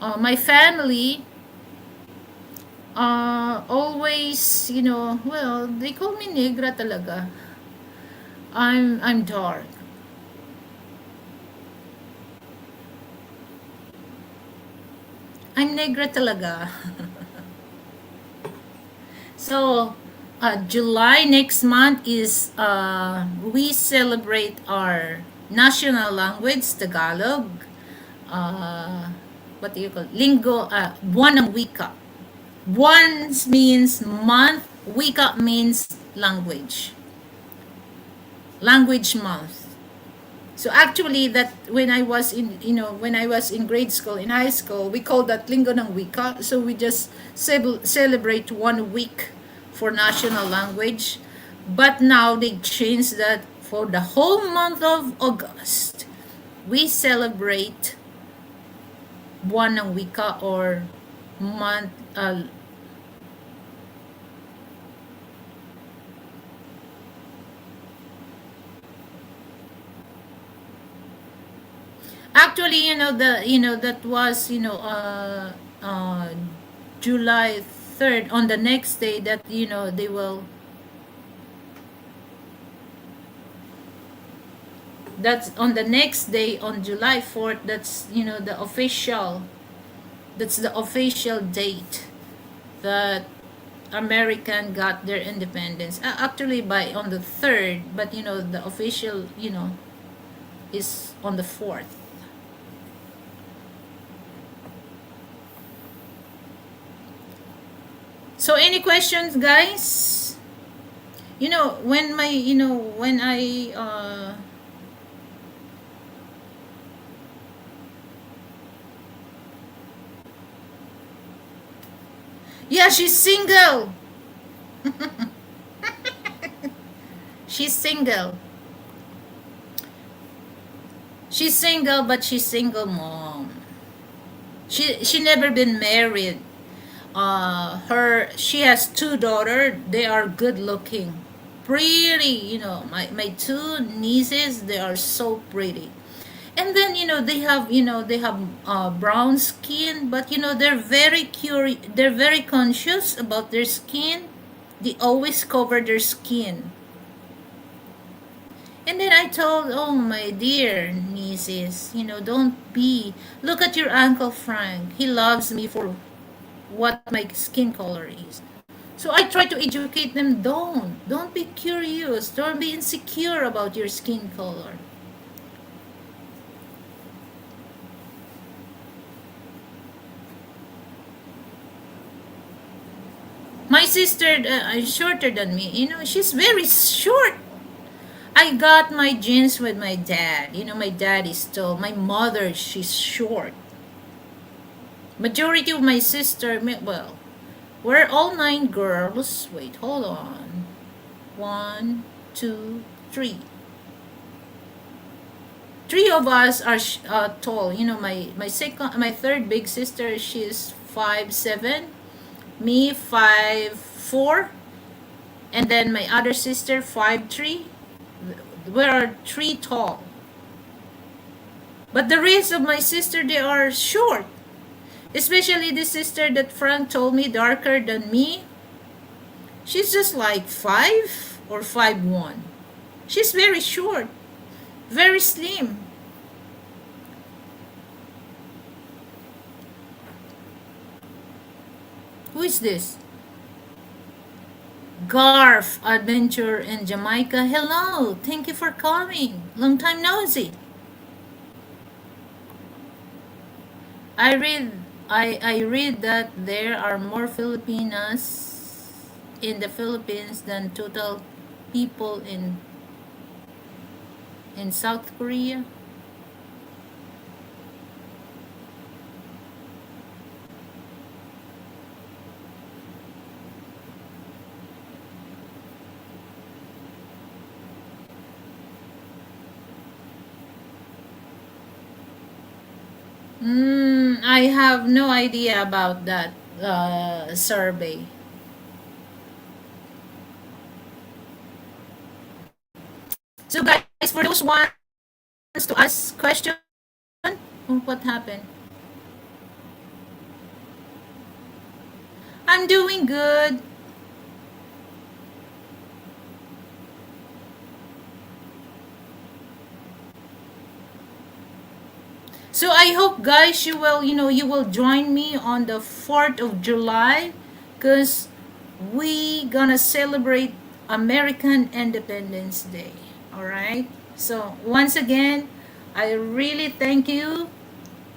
My family always, well, they call me negra talaga. I'm dark. I'm negra talaga. So, July next month is we celebrate our national language, Tagalog. Uh, what do you call it? Linggo, buwan ng wika. Buwan means month, wika means language. Language month. So actually, that when I was in grade school, in high school, we call that Linggo ng Wika. So we just celebrate 1 week for national language. But now they changed that for the whole month of August. We celebrate Buwan ng Wika, or month. Actually, that was July 3rd. On the next day, that they will. That's on the next day, on July 4th. That's the official That's the official date that American got their independence. Actually, by on the third, but the official, is on the fourth. So, any questions, guys? When I yeah, she's single. She's single. She's single, but she's single mom. She never been married. She has two daughters. They are good looking, pretty. My two nieces. They are so pretty. And then they have brown skin, but they're very curious. They're very conscious about their skin. They always cover their skin. And then I told, oh my dear nieces, don't be. Look at your Uncle Frank. He loves me for what my skin color is. So I try to educate them. Don't be curious. Don't be insecure about your skin color. My sister is shorter than me. She's very short. I got my genes with my dad. My dad is tall. My mother, she's short. Majority of my sister, well, we're all nine girls. Wait, hold on. One, two, three. Three of us are tall. My third big sister, she's 5'7". Me 5'4", and then my other sister 5'3". We are three tall. But the rest of my sister, they are short. Especially the sister that Frank told me darker than me. She's just like 5 or 5'1". She's very short, very slim. Who is this? Garf Adventure in Jamaica. Hello, thank you for coming. Long time no see. I read that there are more Filipinas in the Philippines than total people in South Korea. I have no idea about that survey. So guys, for those ones to ask question, what happened? I'm doing good. So I hope guys you will join me on the 4th of July because we gonna celebrate American Independence Day. All right? So once again, I really thank you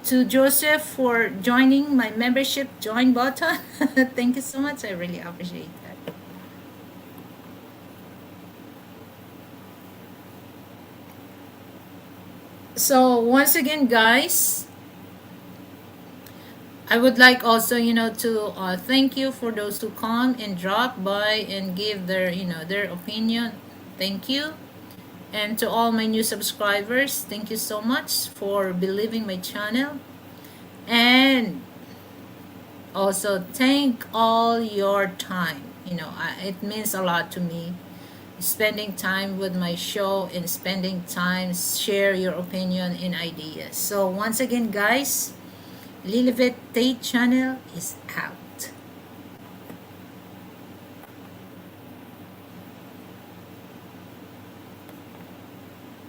to Joseph for joining my membership join button. Thank you so much. I really appreciate that. So once again, guys, I would like also, to thank you for those who come and drop by and give their opinion. Thank you. And to all my new subscribers, thank you so much for believing my channel. And also thank all your time. It means a lot to me. Spending time with my show and spending time share your opinion and ideas. So once again, guys, Lilibet Tate channel is out.